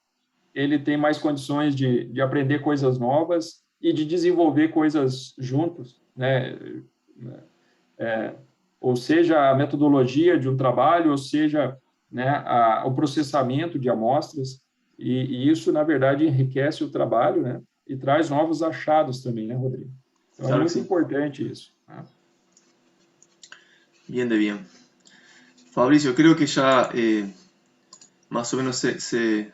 Speaker 2: ele tem mais condições de aprender coisas novas e de desenvolver coisas juntos, né? Ou seja, a metodologia de um trabalho, ou seja, né, o processamento de amostras. e isso, na verdade, enriquece o trabalho, né? E traz novos achados também, né, Rodrigo? Então,
Speaker 1: Claro
Speaker 2: é
Speaker 1: que
Speaker 2: muito
Speaker 1: sí.
Speaker 2: importante isso, né?
Speaker 1: Bien de bien. Fabricio, creo que ya más o menos se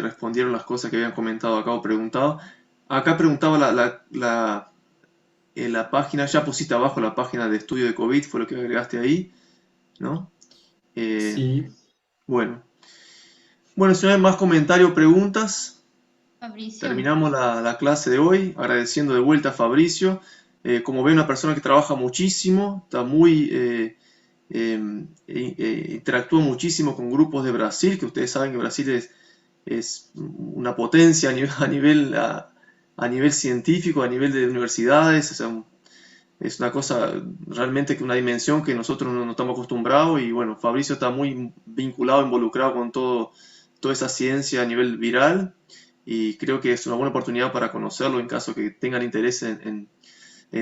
Speaker 1: respondieron las cosas que habían comentado acá o preguntado. Acá preguntaba la página, ya pusiste abajo la página de estudio de COVID, fue lo que agregaste ahí, ¿no?
Speaker 2: Sim.
Speaker 1: Bueno. Bueno, si no hay más comentarios o preguntas,
Speaker 4: Fabricio,
Speaker 1: terminamos la clase de hoy, agradeciendo de vuelta a Fabricio. Como ve, una persona que trabaja muchísimo, está muy... interactúa muchísimo con grupos de Brasil, que ustedes saben que Brasil es una potencia a nivel científico, a nivel de universidades, o sea, es una cosa realmente que una dimensión que nosotros no estamos acostumbrados y bueno, Fabricio está muy vinculado, involucrado con toda esa ciencia a nivel viral y creo que es una buena oportunidad para conocerlo en caso que tengan interés en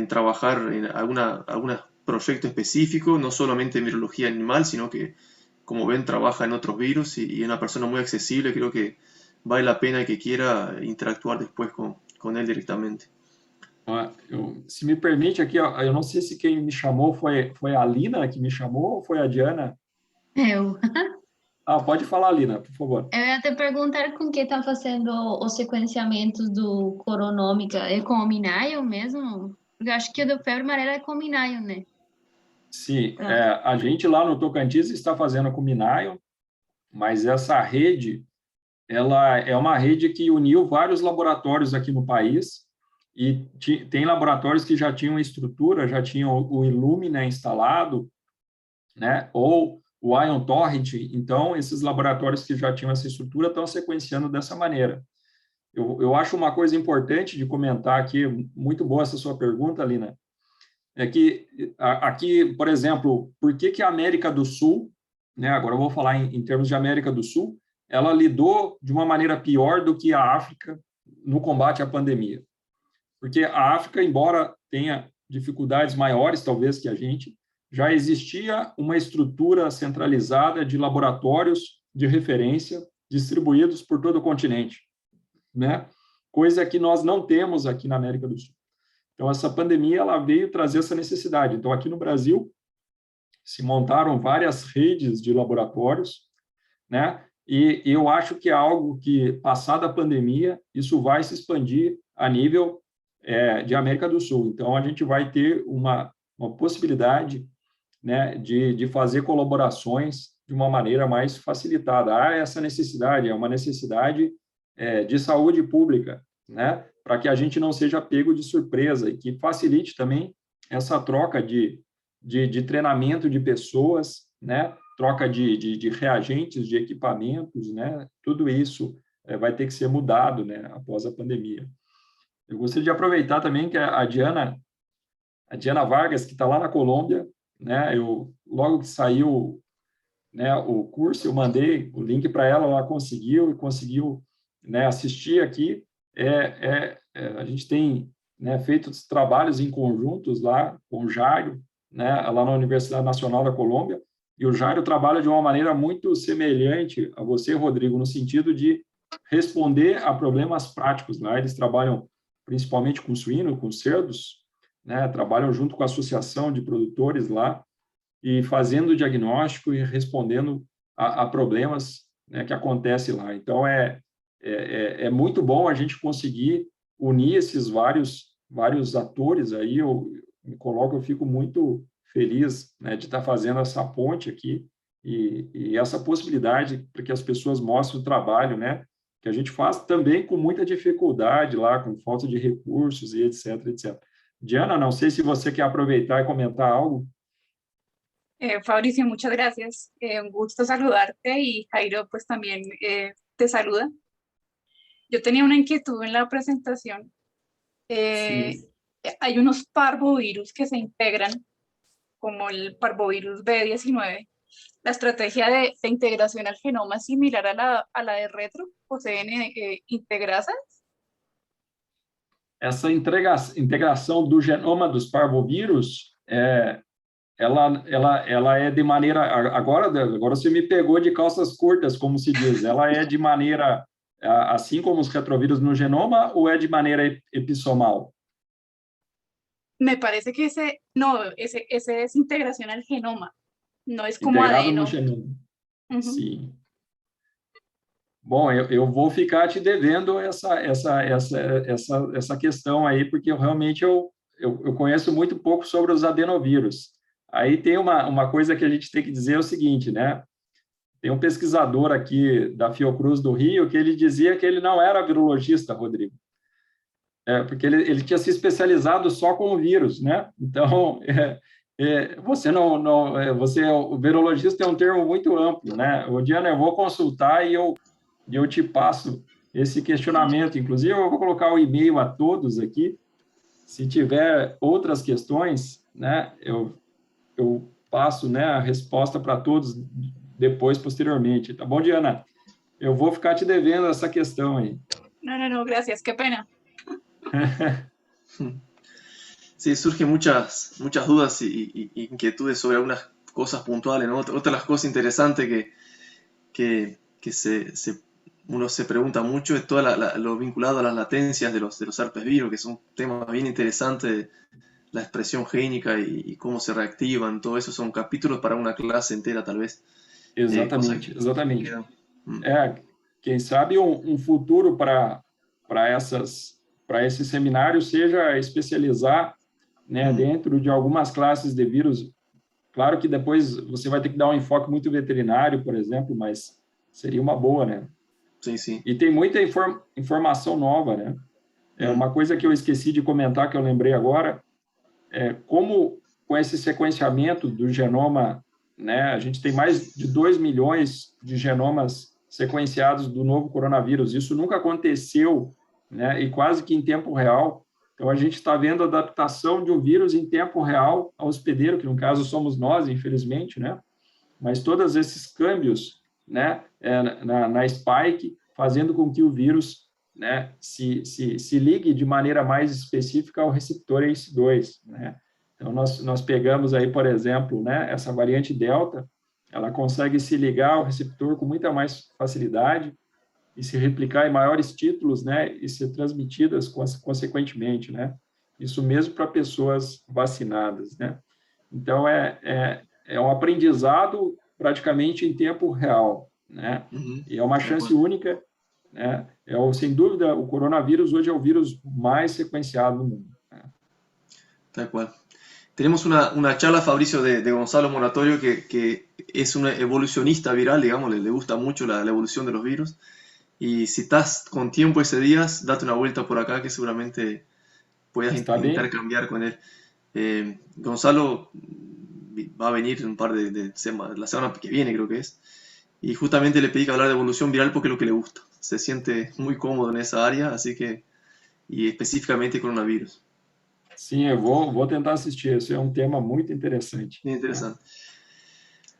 Speaker 1: trabajar en algún proyecto específico, no solamente en virología animal, sino que, como ven, trabaja en otros virus y es una persona muy accesible, creo que vale la pena que quiera interactuar después con él directamente.
Speaker 2: Se me permite aqui, ó, eu não sei se quem me chamou foi a Lina que me chamou ou foi a Diana.
Speaker 4: eu.
Speaker 2: Pode falar, Lina, por favor.
Speaker 4: Eu ia te perguntar com que está fazendo os sequenciamentos do coronômica. É com o Minayo mesmo? Porque eu acho que o do febre amarela é com o Minayo, né?
Speaker 2: Sim, a gente lá no Tocantins está fazendo com o Minayo, mas essa rede, ela é uma rede que uniu vários laboratórios aqui no país e tem laboratórios que já tinham estrutura, já tinham o Illumina instalado, né? Ou o Ion Torrent. Então, esses laboratórios que já tinham essa estrutura estão sequenciando dessa maneira. Eu acho uma coisa importante de comentar aqui, muito boa essa sua pergunta, Lina, é que aqui, por exemplo, por que a América do Sul, né, agora eu vou falar em termos de América do Sul, ela lidou de uma maneira pior do que a África no combate à pandemia? Porque a África, embora tenha dificuldades maiores, talvez, que a gente, já existia uma estrutura centralizada de laboratórios de referência distribuídos por todo o continente, né? Coisa que nós não temos aqui na América do Sul. Então, essa pandemia ela veio trazer essa necessidade. Então, aqui no Brasil, se montaram várias redes de laboratórios, né? E eu acho que é algo que, passada a pandemia, isso vai se expandir a nível de América do Sul. Então, a gente vai ter uma possibilidade, né, de fazer colaborações de uma maneira mais facilitada. Há essa necessidade, é uma necessidade de saúde pública, né, para que a gente não seja pego de surpresa e que facilite também essa troca de treinamento de pessoas, né, troca de reagentes, de equipamentos, né, tudo isso vai ter que ser mudado, né, após a pandemia. Eu gostaria de aproveitar também que a Diana Vargas, que está lá na Colômbia, né, logo que saiu, né, o curso, eu mandei o link para ela, ela conseguiu, né, assistir aqui. A gente tem, né, feito trabalhos em conjuntos lá com o Jairo, né, lá na Universidade Nacional da Colômbia, e o Jairo trabalha de uma maneira muito semelhante a você, Rodrigo, no sentido de responder a problemas práticos. Lá eles trabalham principalmente com suíno, com cerdos, né, trabalham junto com a associação de produtores lá e fazendo o diagnóstico e respondendo a problemas, né, que acontecem lá. Então, é muito bom a gente conseguir unir esses vários atores aí. Eu fico muito feliz, né, de estar fazendo essa ponte aqui e essa possibilidade para que as pessoas mostrem o trabalho, né, que a gente faz também com muita dificuldade lá, com falta de recursos e etc, etc. Diana, não sei se você quer aproveitar e comentar algo.
Speaker 5: Fabricio, muchas gracias. Un gusto saludarte y Jairo pues también te saluda. Yo tenía una inquietud en la presentación.
Speaker 2: Sí.
Speaker 5: Hay unos parvovirus que se integran, como el parvovirus B19. La estrategia de integración al genoma es similar a la de retro, poseen integrasas.
Speaker 2: Essa integração do genoma dos parvovírus, ela é de maneira... Agora você me pegou de calças curtas, como se diz. Ela é de maneira assim como os retrovírus no genoma, ou é de maneira epissomal?
Speaker 5: Me parece que ese es integración al genoma, no es como
Speaker 2: Integrado no
Speaker 5: adeno.
Speaker 2: genoma.
Speaker 5: Ujú.
Speaker 2: Sim. Bom, eu vou ficar te devendo essa questão aí, porque realmente eu conheço muito pouco sobre os adenovírus. Aí tem uma coisa que a gente tem que dizer é o seguinte, né? Tem um pesquisador aqui da Fiocruz do Rio que ele dizia que ele não era virologista, Rodrigo. Porque ele tinha se especializado só com o vírus, né? Então, o virologista é um termo muito amplo, né? O Diana, eu vou consultar e eu te passo esse questionamento. Inclusive, eu vou colocar o e-mail a todos aqui. Se tiver outras questões, né, eu passo, né, a resposta para todos depois, posteriormente. Tá bom, Diana? Eu vou ficar te devendo essa questão aí.
Speaker 5: No, gracias, qué pena.
Speaker 1: Sí, surgen muchas dudas y inquietudes sobre algunas cosas puntuales, ¿no? Otra de las cosas interesantes que uno se pregunta mucho es todo lo vinculado a las latencias de los herpes virus, que es un tema bien interesante, la expresión génica y cómo se reactivan, todo eso son capítulos para una clase entera, tal vez.
Speaker 2: Exatamente. Quem sabe futuro para esses seminários seja especializar, né, dentro de algumas classes de vírus. Claro que depois você vai ter que dar um enfoque muito veterinário, por exemplo, mas seria uma boa, né?
Speaker 1: Sim, sim.
Speaker 2: E tem muita informação nova, né? Uma coisa que eu esqueci de comentar, que eu lembrei agora, como com esse sequenciamento do genoma, né, a gente tem mais de 2 milhões de genomas sequenciados do novo coronavírus. Isso nunca aconteceu, né, e quase que em tempo real. Então, a gente está vendo a adaptação de um vírus em tempo real ao hospedeiro, que no caso somos nós, infelizmente, né? Mas todos esses câmbios, né, na spike, fazendo com que o vírus, né, se ligue de maneira mais específica ao receptor ACE2, né? Então, nós pegamos aí, por exemplo, né, essa variante Delta, ela consegue se ligar ao receptor com muita mais facilidade e se replicar em maiores títulos, né, e ser transmitidas consequentemente, né? Isso mesmo para pessoas vacinadas, né? Então, é um aprendizado praticamente em tempo real, né? E é uma chance única, né? Sem dúvida, o coronavírus hoje é o vírus mais sequenciado no mundo. Né?
Speaker 1: Tal cual. Tenemos una charla, Fabricio, de Gonzalo Moratorio, que es un evolucionista viral, digamos, le gusta mucho la evolución de los virus. Y si estás con tiempo ese día, date una vuelta por acá que seguramente puedas intercambiar con él. Gonzalo va a venir un par de semanas, la semana que viene creo que es. Y justamente le pedí que hablar de evolución viral porque es lo que le gusta. Se siente muy cómodo en esa área, así que, y específicamente coronavirus.
Speaker 2: Sim, eu vou tentar assistir. Esse é um tema muito interessante.
Speaker 1: Interessante.
Speaker 2: Né?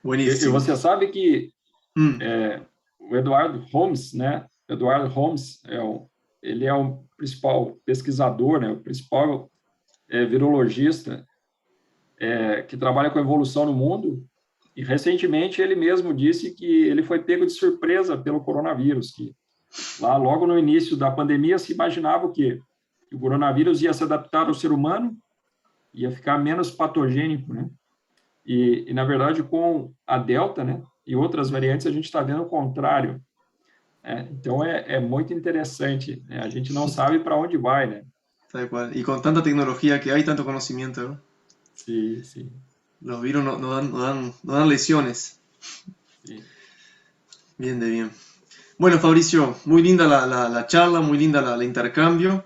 Speaker 1: Bueníssimo.
Speaker 2: E você sabe que o Eduardo Holmes, né? Eduardo Holmes, ele é o principal pesquisador, né? O principal virologista que trabalha com evolução no mundo. E recentemente ele mesmo disse que ele foi pego de surpresa pelo coronavírus, que lá logo no início da pandemia se imaginava o quê? Que o coronavírus ia se adaptar ao ser humano, ia ficar menos patogênico, né? E na verdade, com a Delta, né, e outras variantes, a gente está vendo o contrário. Então, é muito interessante. Né? A gente não sabe para onde vai, né?
Speaker 1: Tal cual. Y con tanta tecnología que hay, tanto conocimiento, ¿no?
Speaker 2: Sí, sí.
Speaker 1: Los virus no dan lesiones.
Speaker 2: Sí.
Speaker 1: Bien de bien. Bueno, Fabricio, muy linda la charla, muy linda el intercambio.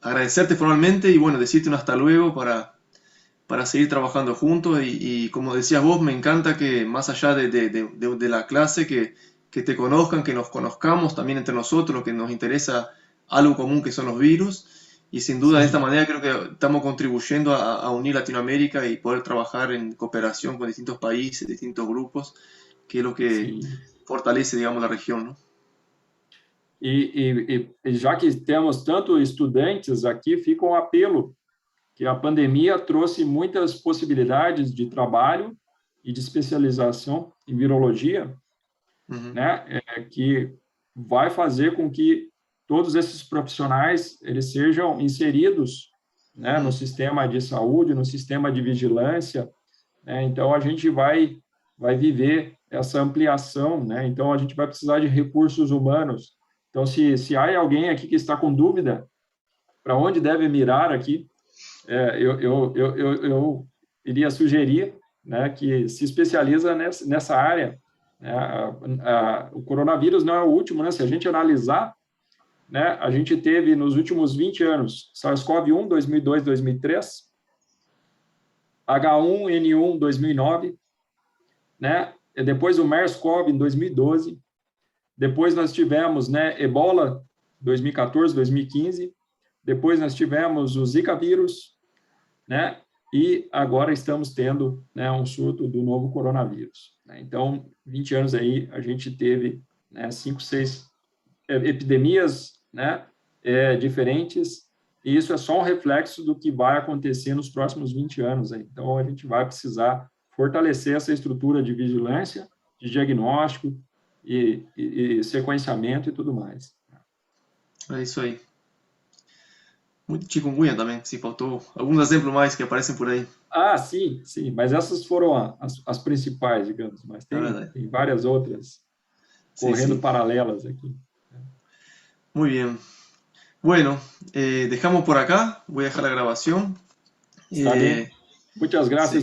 Speaker 1: Agradecerte formalmente y bueno, decirte un hasta luego para seguir trabajando juntos y como decías vos, me encanta que más allá de la clase que te conozcan, que nos conozcamos también entre nosotros, que nos interesa algo común que son los virus y sin duda de esta manera creo que estamos contribuyendo a unir Latinoamérica y poder trabajar en cooperación con distintos países, distintos grupos, que es lo que fortalece, digamos, la región, ¿no?
Speaker 2: E já que temos tanto estudantes aqui, fica um apelo que a pandemia trouxe muitas possibilidades de trabalho e de especialização em virologia, né? que vai fazer com que todos esses profissionais eles sejam inseridos, né, no sistema de saúde, no sistema de vigilância, né? Então a gente vai viver essa ampliação, né? Então a gente vai precisar de recursos humanos. Então se há alguém aqui que está com dúvida para onde deve mirar aqui, eu iria sugerir, né, que se especializa nessa área. O coronavírus não é o último, né? Se a gente analisar, né, a gente teve nos últimos 20 anos SARS-CoV-1, 2002, 2003, H1N1, 2009, né? E depois o MERS-CoV, em 2012, depois nós tivemos, né, Ebola, 2014, 2015, depois nós tivemos o Zika vírus, né? E agora estamos tendo, né, um surto do novo coronavírus, né? Então, 20 anos aí, a gente teve, né, 5, 6 epidemias, né, diferentes, e isso é só um reflexo do que vai acontecer nos próximos 20 anos. Aí. Então, a gente vai precisar fortalecer essa estrutura de vigilância, de diagnóstico e sequenciamento e tudo mais.
Speaker 1: É isso aí. Muito chikungunya também, se faltou. Alguns exemplos mais que aparecem por aí.
Speaker 2: Ah, sim, mas essas foram as principais, digamos, mas tem várias outras correndo paralelas aquí.
Speaker 1: Muy bien. Bueno, dejamos por acá. Voy a dejar la grabación.
Speaker 2: Está bien. Muchas gracias.